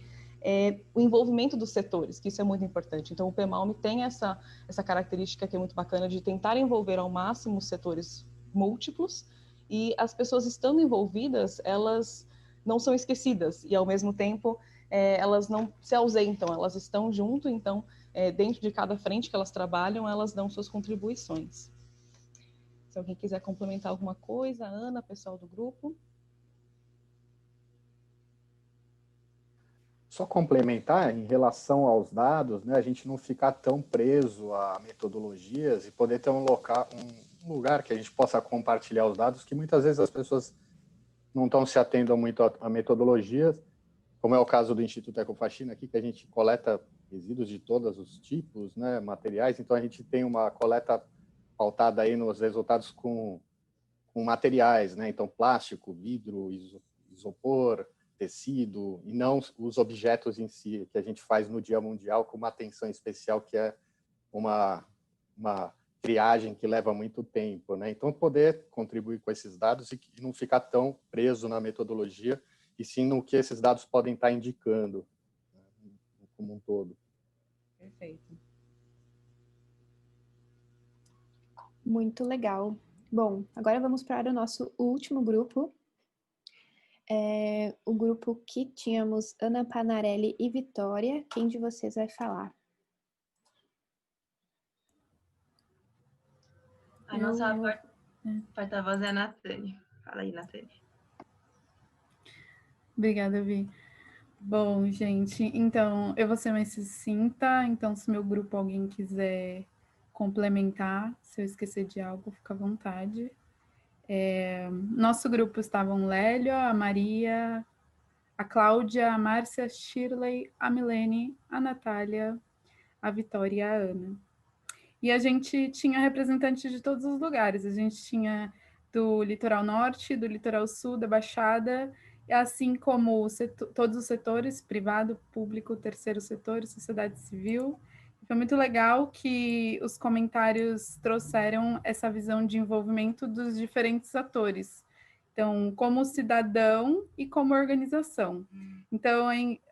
o envolvimento dos setores, que isso é muito importante. Então, o PEMALME tem essa característica que é muito bacana de tentar envolver ao máximo os setores múltiplos, e as pessoas estando envolvidas, elas não são esquecidas, e ao mesmo tempo elas não se ausentam, elas estão junto, então, dentro de cada frente que elas trabalham, elas dão suas contribuições. Se alguém quiser complementar alguma coisa, Ana, pessoal do grupo. Só complementar em relação aos dados, né, a gente não ficar tão preso a metodologias e poder ter um lugar que a gente possa compartilhar os dados, que muitas vezes as pessoas não estão se atendo muito a metodologias, como é o caso do Instituto Ecofaxina aqui, que a gente coleta resíduos de todos os tipos, né, materiais, então a gente tem uma coleta pautada aí nos resultados com materiais, né, então plástico, vidro, isopor, tecido, e não os objetos em si, que a gente faz no Dia Mundial com uma atenção especial, que é uma triagem que leva muito tempo, né? Então, poder contribuir com esses dados e não ficar tão preso na metodologia, e sim no que esses dados podem estar indicando, né, como um todo. Perfeito. Muito legal. Bom, agora vamos para o nosso último grupo. O grupo que tínhamos Ana Panarelli e Vitória. Quem de vocês vai falar? A nossa porta-voz é a Natane. Fala aí, Natane. Obrigada, Vi. Bom, gente, então, eu vou ser mais sucinta, então se meu grupo alguém quiser complementar, se eu esquecer de algo, fica à vontade. Nosso grupo estavam Lélio, a Maria, a Cláudia, a Márcia, a Shirley, a Milene, a Natália, a Vitória e a Ana. E a gente tinha representantes de todos os lugares. A gente tinha do litoral norte, do litoral sul, da Baixada, assim como todos os setores, privado, público, terceiro setor, sociedade civil. Foi muito legal que os comentários trouxeram essa visão de envolvimento dos diferentes atores. Então, como cidadão e como organização. Então,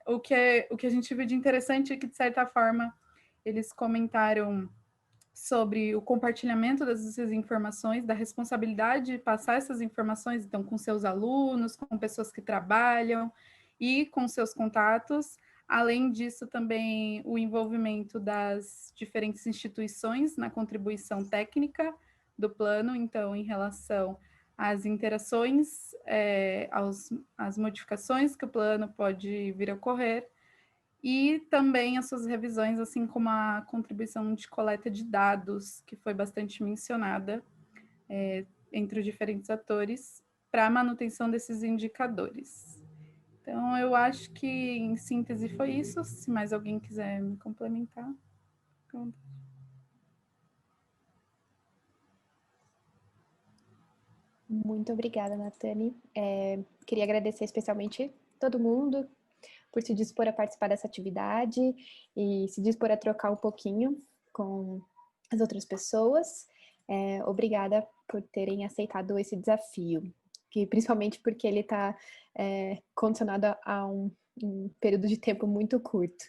o que a gente viu de interessante é que, de certa forma, eles comentaram sobre o compartilhamento dessas informações, da responsabilidade de passar essas informações, então, com seus alunos, com pessoas que trabalham e com seus contatos. Além disso, também o envolvimento das diferentes instituições na contribuição técnica do plano, então, em relação às interações, às modificações que o plano pode vir a ocorrer, e também as suas revisões, assim como a contribuição de coleta de dados, que foi bastante mencionada entre os diferentes atores, para a manutenção desses indicadores. Então, eu acho que, em síntese, foi isso. Se mais alguém quiser me complementar. Muito obrigada, Nathani. Queria agradecer especialmente todo mundo por se dispor a participar dessa atividade e se dispor a trocar um pouquinho com as outras pessoas. Obrigada por terem aceitado esse desafio, que principalmente porque ele está condicionado a um período de tempo muito curto,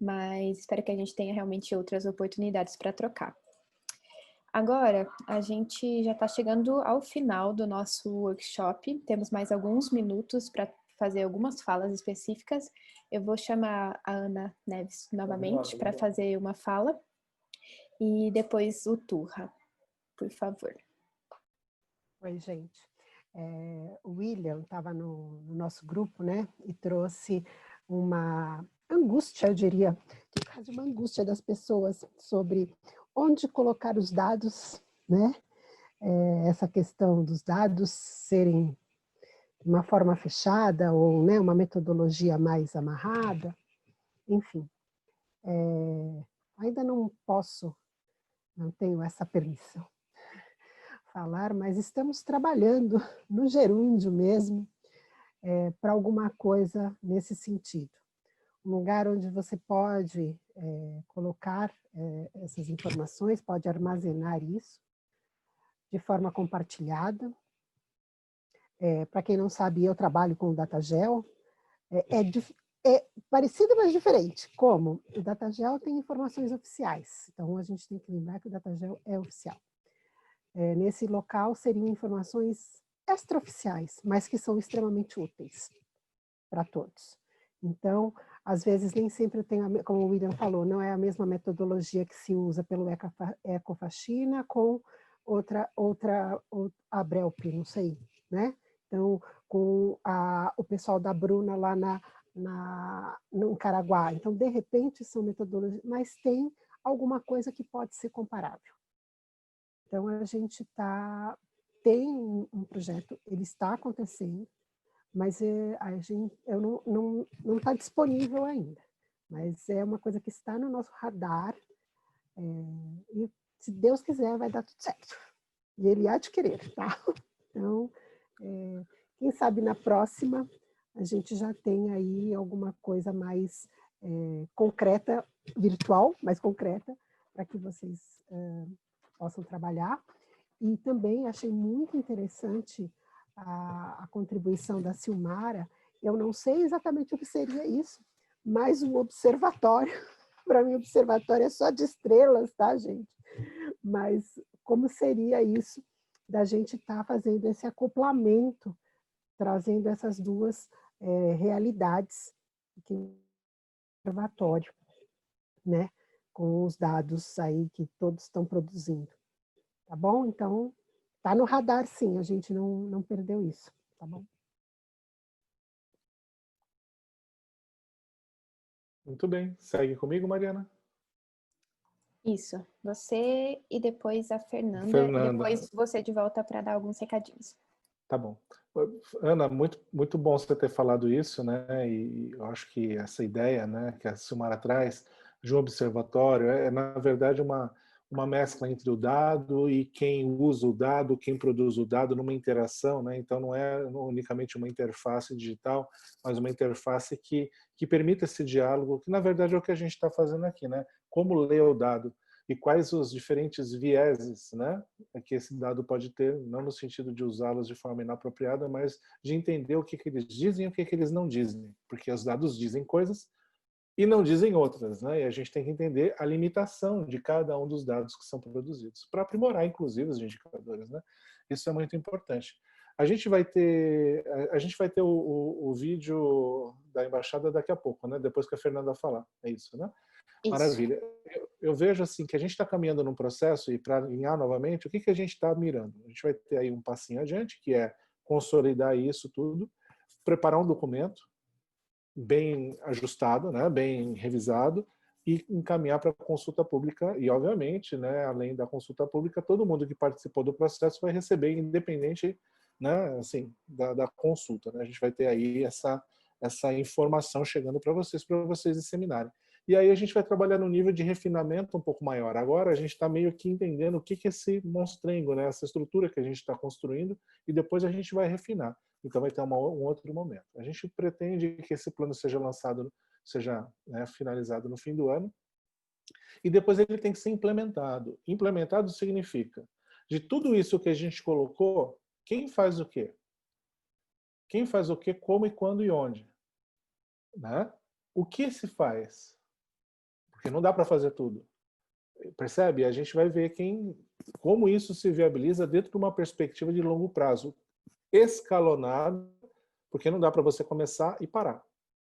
mas espero que a gente tenha realmente outras oportunidades para trocar. Agora, a gente já está chegando ao final do nosso workshop, temos mais alguns minutos para fazer algumas falas específicas. Eu vou chamar a Ana Neves novamente para fazer uma fala e depois o Turra, por favor. Oi, gente. O William estava no nosso grupo, né, e trouxe uma angústia, eu diria, quase uma angústia das pessoas sobre onde colocar os dados, né, essa questão dos dados serem de uma forma fechada ou, né, uma metodologia mais amarrada, enfim. Ainda não tenho essa permissão falar, mas estamos trabalhando no gerúndio mesmo para alguma coisa nesse sentido. Um lugar onde você pode colocar essas informações, pode armazenar isso de forma compartilhada. Para quem não sabe, eu trabalho com o DataGel. É parecido, mas diferente. Como? O DataGel tem informações oficiais, então a gente tem que lembrar que o DataGel é oficial. Nesse local seriam informações extraoficiais, mas que são extremamente úteis para todos. Então, às vezes nem sempre tem, como o William falou, não é a mesma metodologia que se usa pelo Ecofaxina com outra Abrelp, não sei, né? Então, com o pessoal da Bruna lá no Caraguá. Então, de repente, são metodologias, mas tem alguma coisa que pode ser comparável. Então, a gente tem um projeto, ele está acontecendo, mas não está disponível ainda. Mas é uma coisa que está no nosso radar, e se Deus quiser, vai dar tudo certo. E ele há de querer, tá? Então, quem sabe na próxima a gente já tem aí alguma coisa mais concreta, virtual, mais concreta, para que vocês possam trabalhar. E também achei muito interessante a contribuição da Silmara. Eu não sei exatamente o que seria isso, mas um observatório, para mim observatório é só de estrelas, tá, gente? Mas como seria isso da gente estar fazendo esse acoplamento, trazendo essas duas realidades do observatório, né? Com os dados aí que todos estão produzindo. Tá bom? Então, tá no radar, sim, a gente não perdeu isso, tá bom? Muito bem. Segue comigo, Mariana. Isso, você e depois a Fernanda, Fernanda. e depois você de volta para dar alguns recadinhos. Tá bom. Ana, muito bom você ter falado isso, né? E eu acho que essa ideia, né, que a Silmara traz de um observatório na verdade, uma mescla entre o dado e quem usa o dado, quem produz o dado numa interação, né? Então não é unicamente uma interface digital, mas uma interface que permita esse diálogo, que na verdade é o que a gente está fazendo aqui, né? Como ler o dado e quais os diferentes vieses, né, que esse dado pode ter, não no sentido de usá-los de forma inapropriada, mas de entender o que eles dizem e o que eles não dizem, porque os dados dizem coisas e não dizem outras, né? E a gente tem que entender a limitação de cada um dos dados que são produzidos, para aprimorar, inclusive, os indicadores, né? Isso é muito importante. A gente vai ter o vídeo da embaixada daqui a pouco, né? Depois que a Fernanda falar, é isso, né? Isso. Maravilha. Eu vejo assim que a gente está caminhando num processo, e para alinhar novamente, o que a gente está mirando? A gente vai ter aí um passinho adiante, que é consolidar isso tudo, preparar um documento bem ajustado, né, bem revisado, e encaminhar para a consulta pública. E, obviamente, né, além da consulta pública, todo mundo que participou do processo vai receber, independente, né, assim, da consulta. Né? A gente vai ter aí essa informação chegando para vocês disseminarem. E aí a gente vai trabalhar no nível de refinamento um pouco maior. Agora a gente está meio que entendendo o que é esse monstrengo, né? Essa estrutura que a gente está construindo, e depois a gente vai refinar. Então vai ter um outro momento. A gente pretende que esse plano seja lançado, né, finalizado no fim do ano, e depois ele tem que ser implementado. Implementado significa, de tudo isso que a gente colocou, quem faz o quê? Quem faz o quê, como e quando e onde? Né? O que se faz? Porque não dá para fazer tudo. Percebe? A gente vai ver como isso se viabiliza dentro de uma perspectiva de longo prazo, escalonado, porque não dá para você começar e parar.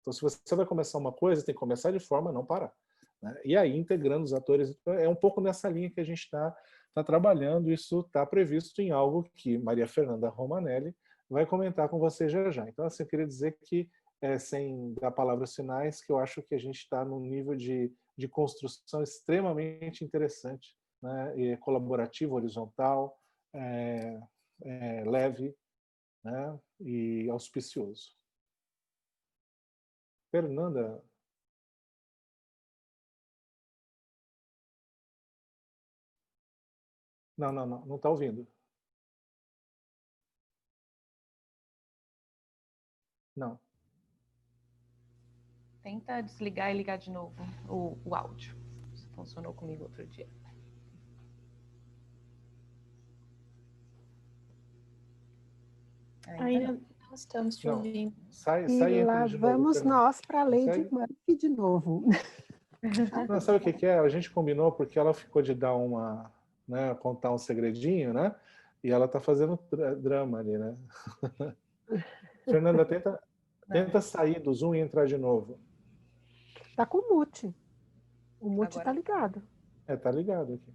Então, se você vai começar uma coisa, tem que começar de forma a não parar. Né? E aí, integrando os atores, é um pouco nessa linha que a gente está trabalhando. Isso está previsto em algo que Maria Fernanda Romanelli vai comentar com você já já. Então, assim, eu queria dizer que, sem dar palavras finais, que eu acho que a gente está num nível de construção extremamente interessante, né? E colaborativo, horizontal, leve, né? E auspicioso. Fernanda. Não está ouvindo. Não. Tenta desligar e ligar de novo o áudio. Isso funcionou comigo outro dia. Ainda não estamos te ouvindo. E lá vamos nós para a Lady Murphy de novo. Não, sabe o que é? A gente combinou porque ela ficou de dar né, contar um segredinho, né? E ela está fazendo drama ali, né? Fernanda, tenta sair do Zoom e entrar de novo. Tá com o mute. O mute está ligado. Tá ligado aqui.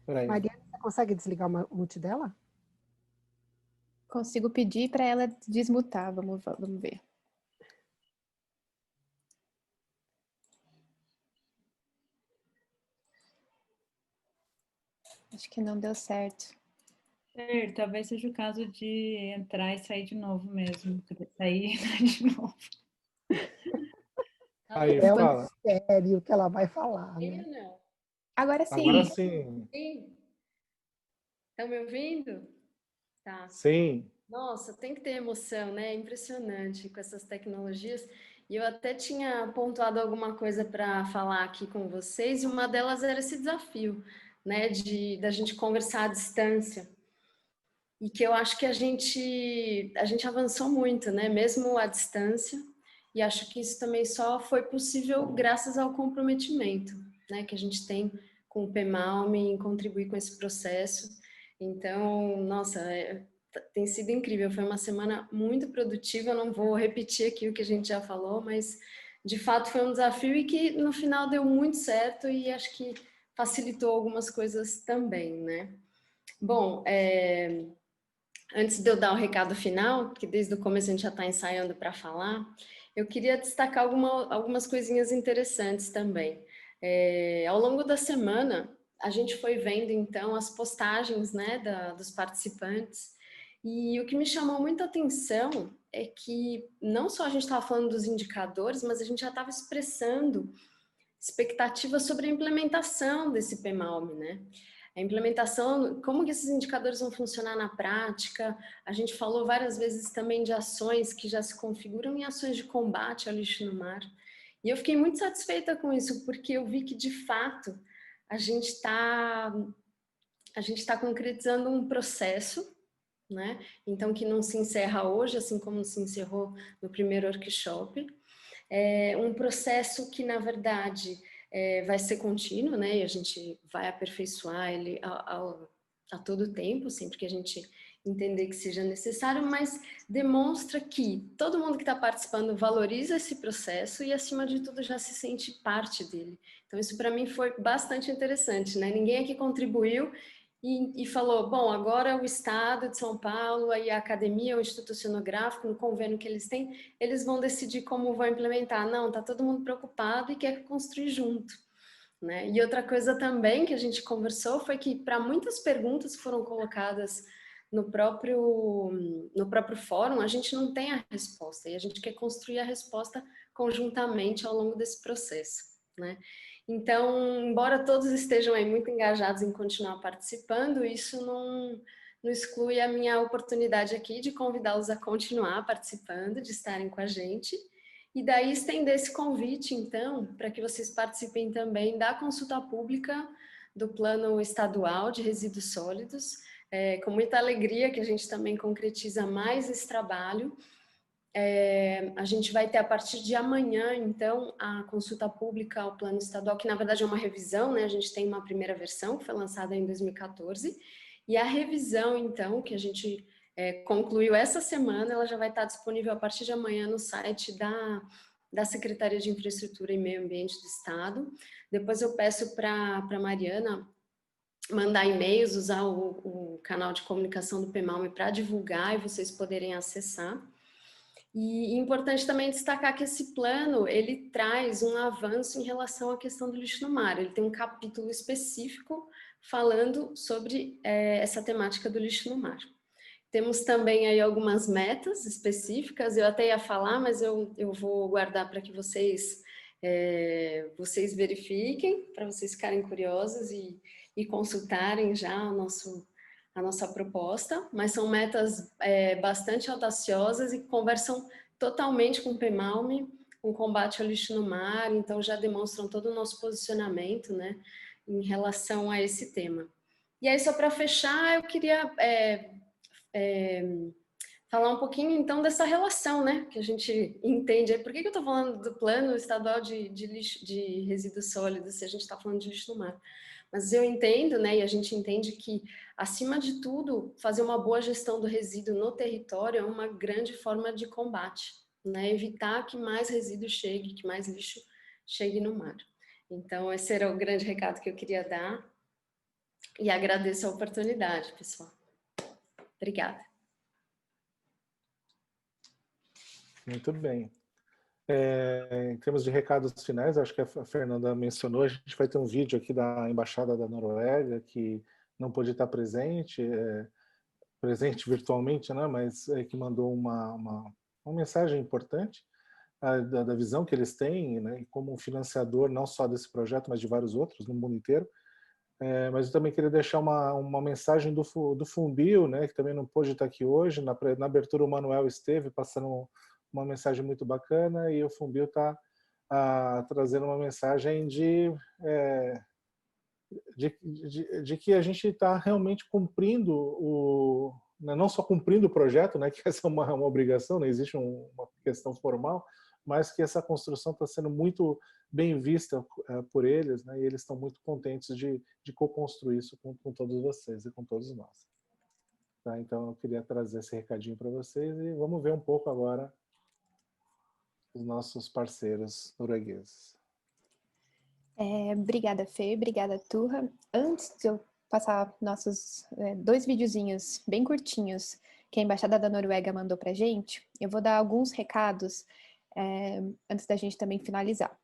Peraí. Mariana, você consegue desligar o mute dela? Consigo pedir para ela desmutar. Vamos ver. Acho que não deu certo. Talvez seja o caso de entrar e sair de novo mesmo. Sair e entrar de novo. Aí, fala. Sério que ela vai falar, né? Não. Agora sim. Agora sim. Estão me ouvindo? Tá. Sim. Nossa, tem que ter emoção, né? É impressionante com essas tecnologias. E eu até tinha pontuado alguma coisa para falar aqui com vocês, e uma delas era esse desafio, né? Da gente conversar à distância. E que eu acho que a gente avançou muito, né? Mesmo à distância. E acho que isso também só foi possível graças ao comprometimento, né? Que a gente tem com o PEMALM em contribuir com esse processo. Então, nossa, tem sido incrível. Foi uma semana muito produtiva. Eu não vou repetir aqui o que a gente já falou, mas de fato foi um desafio e que no final deu muito certo e acho que facilitou algumas coisas também, né? Bom, antes de eu dar o recado final, que desde o começo a gente já está ensaiando para falar, eu queria destacar algumas coisinhas interessantes também. Ao longo da semana, a gente foi vendo, então, as postagens, né, dos participantes, e o que me chamou muita atenção é que não só a gente estava falando dos indicadores, mas a gente já estava expressando expectativas sobre a implementação desse PMALM, né? A implementação, como que esses indicadores vão funcionar na prática. A gente falou várias vezes também de ações que já se configuram em ações de combate ao lixo no mar. E eu fiquei muito satisfeita com isso, porque eu vi que, de fato, a gente está concretizando um processo, né? Então, que não se encerra hoje, assim como se encerrou no primeiro workshop. Um processo que, na verdade, vai ser contínuo, né? E a gente vai aperfeiçoar ele a todo tempo, sempre que a gente entender que seja necessário, mas demonstra que todo mundo que está participando valoriza esse processo e, acima de tudo, já se sente parte dele. Então, isso para mim foi bastante interessante, né? Ninguém aqui contribuiu e falou, bom, agora o Estado de São Paulo, aí a academia, o Instituto Oceanográfico, no convênio que eles têm, eles vão decidir como vão implementar. Não, está todo mundo preocupado e quer construir junto, né? E outra coisa também que a gente conversou foi que, para muitas perguntas que foram colocadas no próprio fórum, a gente não tem a resposta, e a gente quer construir a resposta conjuntamente ao longo desse processo, né? Então, embora todos estejam aí muito engajados em continuar participando, isso não exclui a minha oportunidade aqui de convidá-los a continuar participando, de estarem com a gente, e daí estender esse convite, então, para que vocês participem também da consulta pública do Plano Estadual de Resíduos Sólidos, com muita alegria que a gente também concretiza mais esse trabalho. A gente vai ter a partir de amanhã, então, a consulta pública ao Plano Estadual, que na verdade é uma revisão, né? A gente tem uma primeira versão que foi lançada em 2014, e a revisão, então, que a gente concluiu essa semana, ela já vai estar disponível a partir de amanhã no site da Secretaria de Infraestrutura e Meio Ambiente do Estado. Depois eu peço para a Mariana mandar e-mails, usar o canal de comunicação do PMALM para divulgar e vocês poderem acessar. E é importante também destacar que esse plano, ele traz um avanço em relação à questão do lixo no mar. Ele tem um capítulo específico falando sobre essa temática do lixo no mar. Temos também aí algumas metas específicas, eu até ia falar, mas eu vou guardar para que vocês verifiquem, para vocês ficarem curiosos e consultarem já a nossa proposta, mas são metas bastante audaciosas e conversam totalmente com o PMALM, com o combate ao lixo no mar, então já demonstram todo o nosso posicionamento, né, em relação a esse tema. E aí, só para fechar, eu queria falar um pouquinho, então, dessa relação, né, que a gente entende. Por que eu estou falando do Plano Estadual de Resíduos Sólidos, se a gente está falando de lixo no mar? Mas eu entendo, né, e a gente entende que, acima de tudo, fazer uma boa gestão do resíduo no território é uma grande forma de combate, né, evitar que mais resíduo chegue, que mais lixo chegue no mar. Então, esse era o grande recado que eu queria dar e agradeço a oportunidade, pessoal. Obrigada. Muito bem. Em termos de recados finais, acho que a Fernanda mencionou, a gente vai ter um vídeo aqui da Embaixada da Noruega, que não pôde estar presente virtualmente, né, mas que mandou uma mensagem importante da visão que eles têm, né, como um financiador não só desse projeto, mas de vários outros no mundo inteiro. Mas eu também queria deixar uma mensagem do Funbil, né, que também não pôde estar aqui hoje. Na abertura o Manuel esteve passando uma mensagem muito bacana, e o Funbil está trazendo uma mensagem de que a gente está realmente cumprindo não só cumprindo o projeto, né, que essa é uma obrigação, não existe uma questão formal, mas que essa construção está sendo muito bem vista por eles, né, e eles estão muito contentes de co-construir isso com todos vocês e com todos nós. Tá? Então eu queria trazer esse recadinho para vocês, e vamos ver um pouco agora os nossos parceiros noruegueses. Obrigada, Fê, obrigada, Turra. Antes de eu passar nossos 2 videozinhos bem curtinhos que a Embaixada da Noruega mandou pra gente, eu vou dar alguns recados antes da gente também finalizar.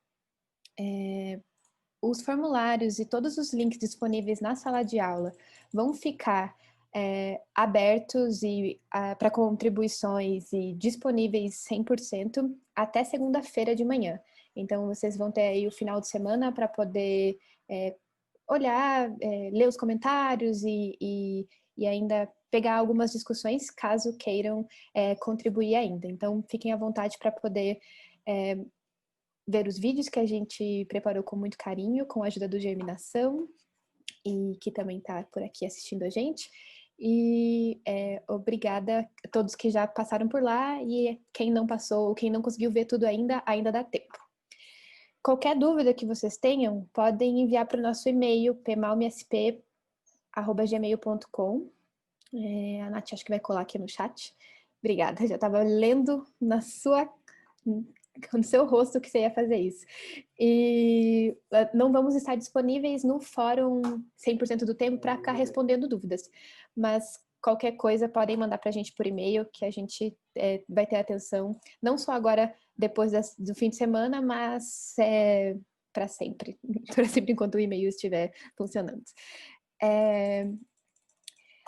os formulários e todos os links disponíveis na sala de aula vão ficar abertos e para contribuições e disponíveis 100% até segunda-feira de manhã. Então, vocês vão ter aí o final de semana para poder olhar, ler os comentários e ainda pegar algumas discussões, caso queiram contribuir ainda. Então, fiquem à vontade para poder ver os vídeos que a gente preparou com muito carinho, com a ajuda do Germinação, e que também está por aqui assistindo a gente. E obrigada a todos que já passaram por lá, e quem não passou, ou quem não conseguiu ver tudo ainda dá tempo. Qualquer dúvida que vocês tenham, podem enviar para o nosso e-mail, pmalmsp@gmail.com. A Nath acho que vai colar aqui no chat. Obrigada, já estava lendo no seu rosto que você ia fazer isso. E não vamos estar disponíveis no fórum 100% do tempo para ficar respondendo dúvidas, mas qualquer coisa podem mandar para a gente por e-mail, que a gente vai ter atenção, não só agora depois do fim de semana, mas para sempre enquanto o e-mail estiver funcionando.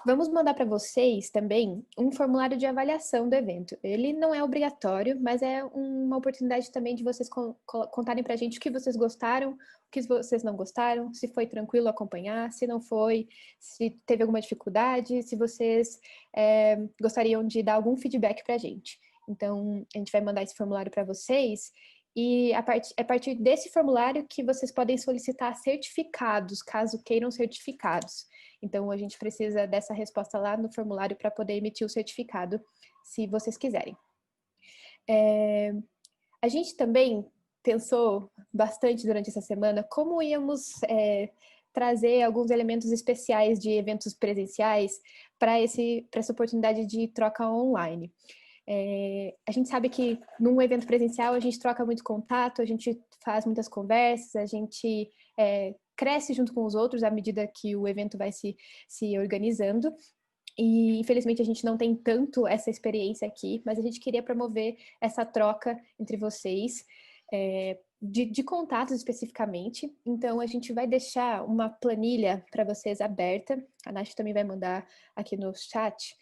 Vamos mandar para vocês também um formulário de avaliação do evento. Ele não é obrigatório, mas é uma oportunidade também de vocês contarem para a gente o que vocês gostaram, o que vocês não gostaram, se foi tranquilo acompanhar, se não foi, se teve alguma dificuldade, se vocês gostariam de dar algum feedback para a gente. Então, a gente vai mandar esse formulário para vocês e é a partir desse formulário que vocês podem solicitar certificados, caso queiram certificados. Então, a gente precisa dessa resposta lá no formulário para poder emitir o certificado, se vocês quiserem. A gente também pensou bastante durante essa semana como íamos trazer alguns elementos especiais de eventos presenciais para essa oportunidade de troca online. A gente sabe que num evento presencial a gente troca muito contato, a gente faz muitas conversas, a gente cresce junto com os outros à medida que o evento vai se organizando. E infelizmente a gente não tem tanto essa experiência aqui, mas a gente queria promover essa troca entre vocês, de contatos especificamente. Então a gente vai deixar uma planilha para vocês aberta, a Nath também vai mandar aqui no chat,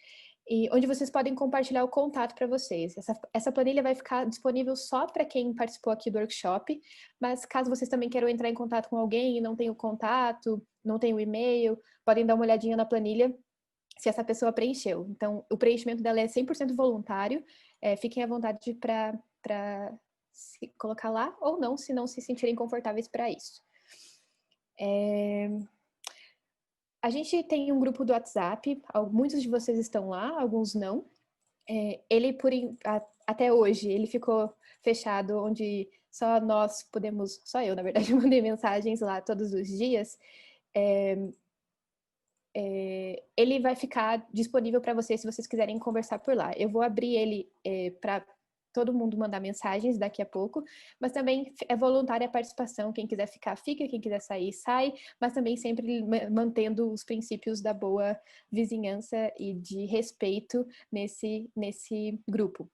e onde vocês podem compartilhar o contato para vocês. Essa planilha vai ficar disponível só para quem participou aqui do workshop, mas caso vocês também queiram entrar em contato com alguém e não tenham o contato, não tenham o e-mail, podem dar uma olhadinha na planilha se essa pessoa preencheu. Então, o preenchimento dela é 100% voluntário, fiquem à vontade para se colocar lá ou não, se não se sentirem confortáveis para isso. A gente tem um grupo do WhatsApp, muitos de vocês estão lá, alguns não. Ele, até hoje, ele ficou fechado, onde só nós podemos, só eu, na verdade, mandei mensagens lá todos os dias. Ele vai ficar disponível para vocês se vocês quiserem conversar por lá. Eu vou abrir ele para todo mundo mandar mensagens daqui a pouco, mas também é voluntária a participação. Quem quiser ficar, fica. Quem quiser sair, sai, mas também sempre mantendo os princípios da boa vizinhança e de respeito nesse grupo.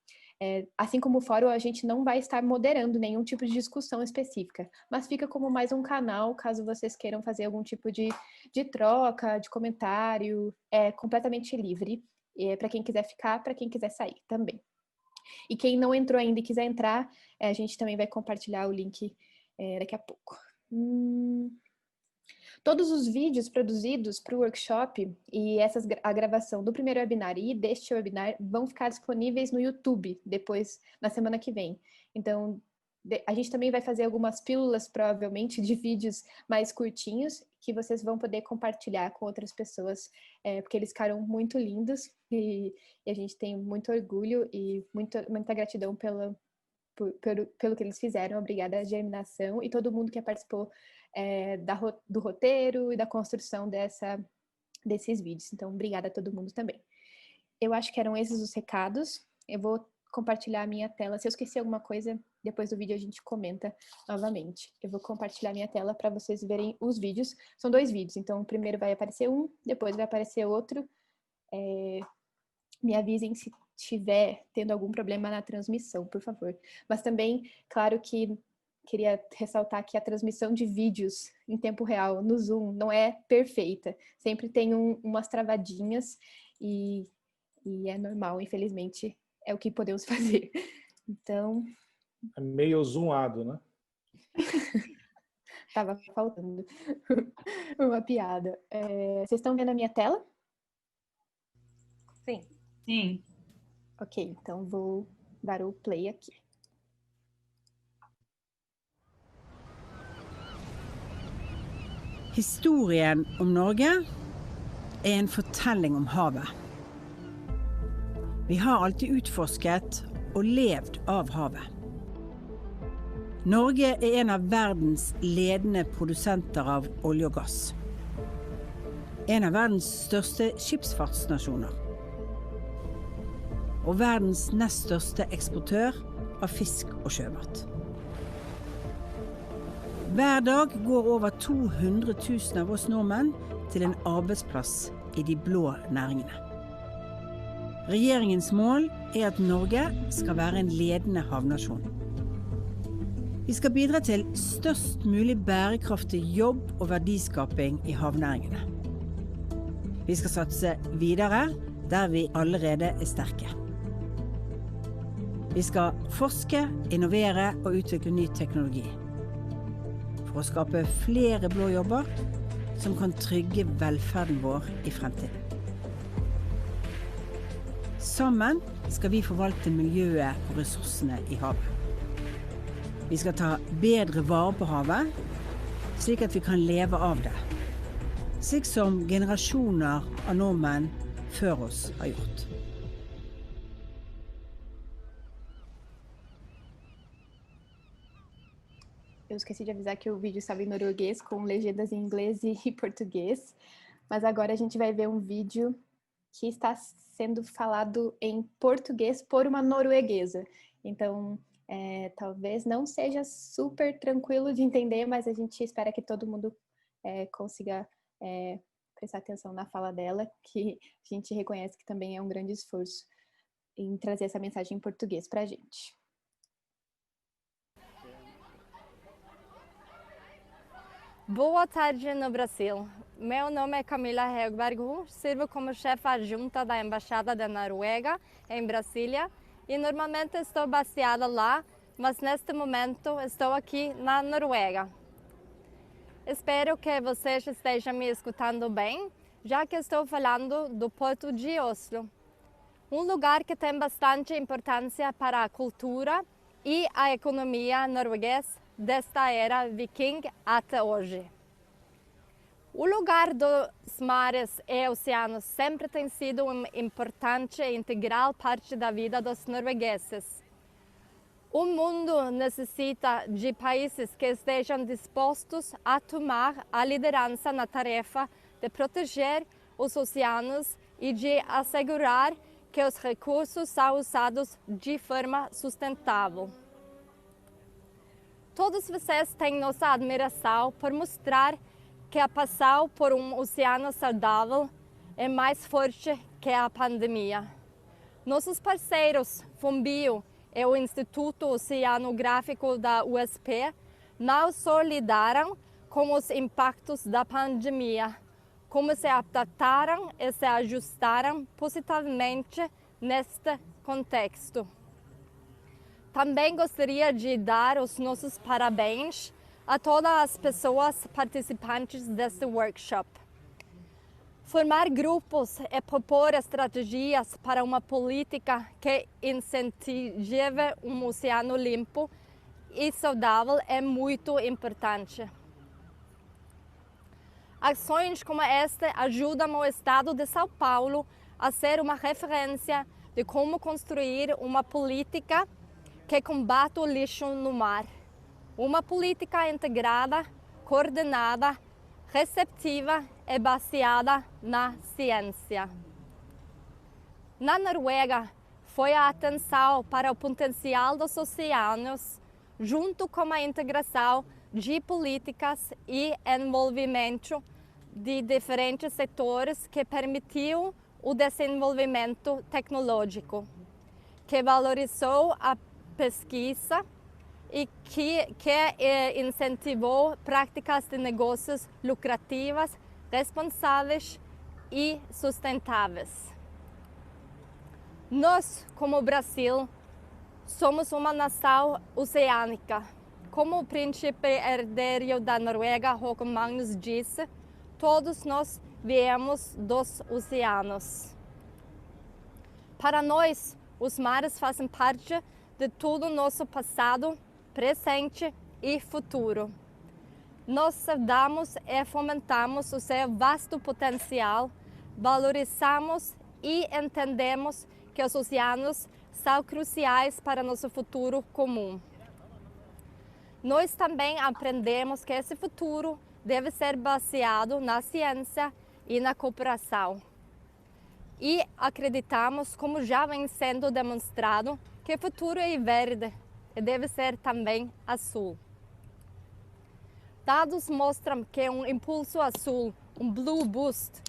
Assim como o fórum, a gente não vai estar moderando nenhum tipo de discussão específica, mas fica como mais um canal, caso vocês queiram fazer algum tipo de troca, de comentário, completamente livre, para quem quiser ficar, para quem quiser sair também. E quem não entrou ainda e quiser entrar, a gente também vai compartilhar o link daqui a pouco. Todos os vídeos produzidos para o workshop e a gravação do primeiro webinar e deste webinar vão ficar disponíveis no YouTube depois, na semana que vem. Então, a gente também vai fazer algumas pílulas, provavelmente, de vídeos mais curtinhos, que vocês vão poder compartilhar com outras pessoas, porque eles ficaram muito lindos e a gente tem muito orgulho e muita gratidão pelo que eles fizeram. Obrigada à Germinação e todo mundo que participou do roteiro e da construção desses vídeos. Então, obrigada a todo mundo também. Eu acho que eram esses os recados. Eu vou compartilhar a minha tela. Se eu esqueci alguma coisa, depois do vídeo a gente comenta novamente. Eu vou compartilhar a minha tela para vocês verem os vídeos. São 2 vídeos, então o primeiro vai aparecer um, depois vai aparecer outro. Me avisem se estiver tendo algum problema na transmissão, por favor. Mas também, claro que queria ressaltar que a transmissão de vídeos em tempo real no Zoom não é perfeita. Sempre tem umas travadinhas e é normal, infelizmente, é o que podemos fazer. Então... É meio zoomado, né? Tava faltando uma piada. Vocês estão vendo a minha tela? Sim. Sim. Ok, então vou dar o play aqui. Historien om Norge en fortelling om havet. Vi har alltid utforsket og levd av havet. Norge en av verdens ledende produsenter av olje og gass. En av verdens største skipsfartsnasjoner. Og verdens nest største eksportør av fisk og sjømat. Hver dag går over 200 000 av oss nordmenn til en arbeidsplass i de blå næringene. Regjeringens mål at Norge skal være en ledende havnasjon. Vi skal bidra til størst mulig bærekraftig jobb og verdiskaping i havnæringene. Vi skal satse videre der vi allerede sterke. Vi skal forske, innovere og utvikle ny teknologi. For å skape flere blå jobber som kan trygge velferden vår i fremtiden. Sammen skal vi forvalte miljøet og ressursene i havet. Vi skal ta bedre vare på havet, slik at vi kan leve av det. Slik som generasjoner av nordmenn før oss har gjort. Eu esqueci de avisar que o vídeo estava em norueguês, com legendas em inglês e português. Mas agora a gente vai ver um vídeo que está sendo falado em português por uma norueguesa. Então, talvez não seja super tranquilo de entender, mas a gente espera que todo mundo consiga prestar atenção na fala dela, que a gente reconhece que também é um grande esforço em trazer essa mensagem em português para a gente. Boa tarde no Brasil. Meu nome é Camila Högberg, sirvo como chefe adjunta da Embaixada da Noruega em Brasília e normalmente estou baseada lá, mas neste momento estou aqui na Noruega. Espero que vocês estejam me escutando bem, já que estou falando do Porto de Oslo, um lugar que tem bastante importância para a cultura e a economia norueguesa desta era viking até hoje. O lugar dos mares e oceanos sempre tem sido uma importante e integral parte da vida dos noruegueses. O mundo necessita de países que estejam dispostos a tomar a liderança na tarefa de proteger os oceanos e de assegurar que os recursos são usados de forma sustentável. Todos vocês têm nossa admiração por mostrar que a passagem por um oceano saudável é mais forte que a pandemia. Nossos parceiros, FONBio e o Instituto Oceanográfico da USP, não só lidaram com os impactos da pandemia, como se adaptaram e se ajustaram positivamente neste contexto. Também gostaria de dar os nossos parabéns a todas as pessoas participantes deste workshop. Formar grupos e propor estratégias para uma política que incentive um oceano limpo e saudável é muito importante. Ações como esta ajudam o Estado de São Paulo a ser uma referência de como construir uma política que combate o lixo no mar. Uma política integrada, coordenada, receptiva e baseada na ciência. Na Noruega, foi a atenção para o potencial dos oceanos, junto com a integração de políticas e envolvimento de diferentes setores que permitiu o desenvolvimento tecnológico, que valorizou a pesquisa, e que incentivou práticas de negócios lucrativas, responsáveis e sustentáveis. Nós, como Brasil, somos uma nação oceânica. Como o príncipe herdeiro da Noruega, Håkon Magnus, disse, todos nós viemos dos oceanos. Para nós, os mares fazem parte de todo o nosso passado, presente e futuro. Nós saudamos e fomentamos o seu vasto potencial, valorizamos e entendemos que os oceanos são cruciais para nosso futuro comum. Nós também aprendemos que esse futuro deve ser baseado na ciência e na cooperação. E acreditamos, como já vem sendo demonstrado, que o futuro é verde e deve ser também azul. Dados mostram que um impulso azul, um Blue Boost,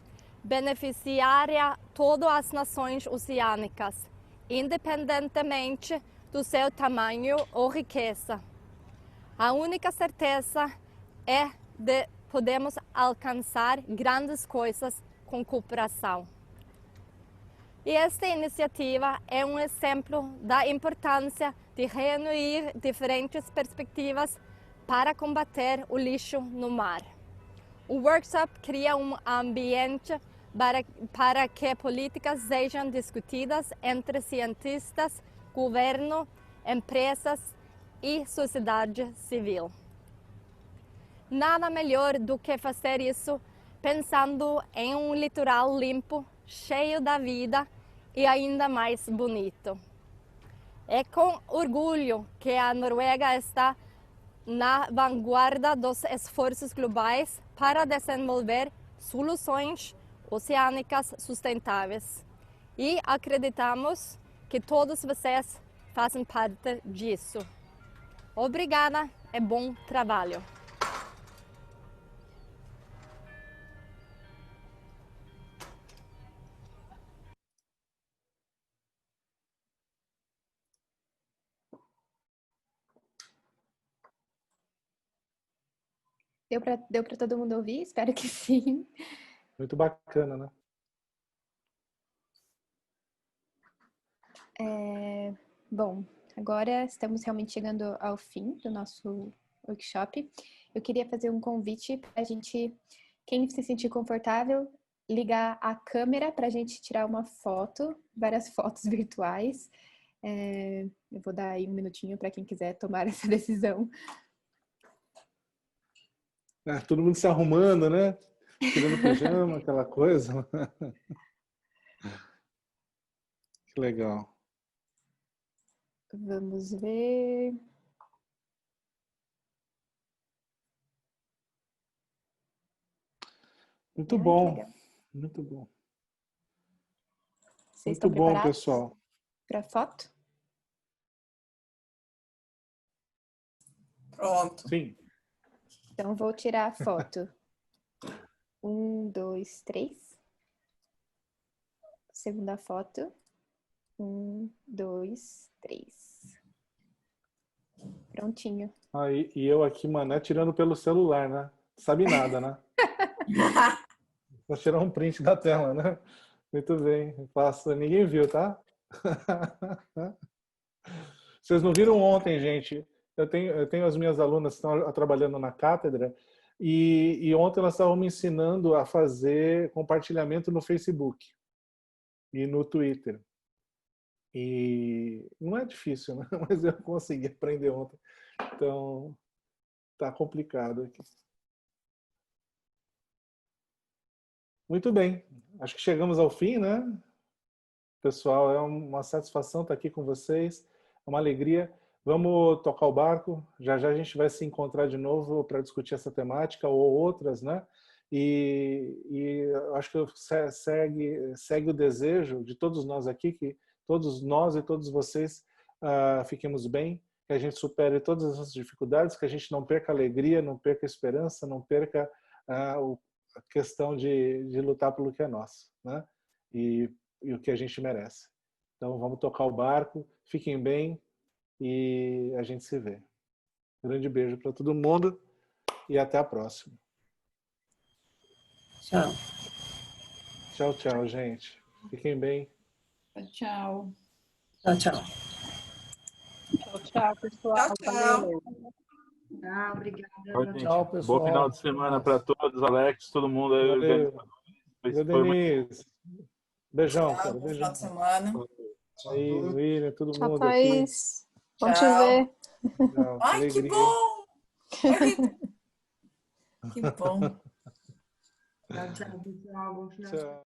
beneficiaria todas as nações oceânicas, independentemente do seu tamanho ou riqueza. A única certeza é de podemos alcançar grandes coisas com cooperação. E esta iniciativa é um exemplo da importância de reunir diferentes perspectivas para combater o lixo no mar. O workshop cria um ambiente para que políticas sejam discutidas entre cientistas, governo, empresas e sociedade civil. Nada melhor do que fazer isso pensando em um litoral limpo, cheio da vida e ainda mais bonito. É com orgulho que a Noruega está na vanguarda dos esforços globais para desenvolver soluções oceânicas sustentáveis. E acreditamos que todos vocês fazem parte disso. Obrigada e bom trabalho. Deu para todo mundo ouvir? Espero que sim. Muito bacana, né? Bom, agora estamos realmente chegando ao fim do nosso workshop. Eu queria fazer um convite para a gente, quem se sentir confortável, ligar a câmera para a gente tirar uma foto, várias fotos virtuais. Eu vou dar aí um minutinho para quem quiser tomar essa decisão. Todo mundo se arrumando, né? Tirando pijama, aquela coisa. Que legal. Vamos ver. Muito bom. Muito bom. Vocês Muito estão bom, preparados pessoal. para a foto? Pronto. Sim. Então, vou tirar a foto. 1, 2, 3. Segunda foto. 1, 2, 3. Prontinho. Aí, e eu aqui, Mané, tirando pelo celular, né? Sabe nada, né? Vou tirar um print da tela, né? Muito bem. Ninguém viu, tá? Vocês não viram ontem, gente? Eu tenho as minhas alunas que estão trabalhando na cátedra e ontem elas estavam me ensinando a fazer compartilhamento no Facebook e no Twitter. E não é difícil, né? Mas eu consegui aprender ontem. Então, tá complicado aqui. Muito bem. Acho que chegamos ao fim, né? Pessoal, é uma satisfação estar aqui com vocês. É uma alegria. Vamos tocar o barco. Já já a gente vai se encontrar de novo para discutir essa temática ou outras, né? E acho que segue o desejo de todos nós aqui, que todos nós e todos vocês fiquemos bem, que a gente supere todas as nossas dificuldades, que a gente não perca a alegria, não perca a esperança, não perca a questão de lutar pelo que é nosso, né? E o que a gente merece. Então vamos tocar o barco, fiquem bem e a gente se vê. Grande beijo para todo mundo e até a próxima. Tchau. Tchau, tchau, gente. Fiquem bem. Tchau. Tchau, tchau. Tchau, pessoal. Tchau. Tchau, Tchau, obrigada. Tchau, pessoal. Bom final de semana para todos, Alex, todo mundo aí. Valeu, Denise. Beijão, tchau, cara. bom Beijão. final de semana. Aí, William, todo Tchau, mundo Thaís. aqui. Bom te ver. Tchau, Ai, alegria. que bom! Que bom. Tchau, pessoal. Bom final de semana. Tchau.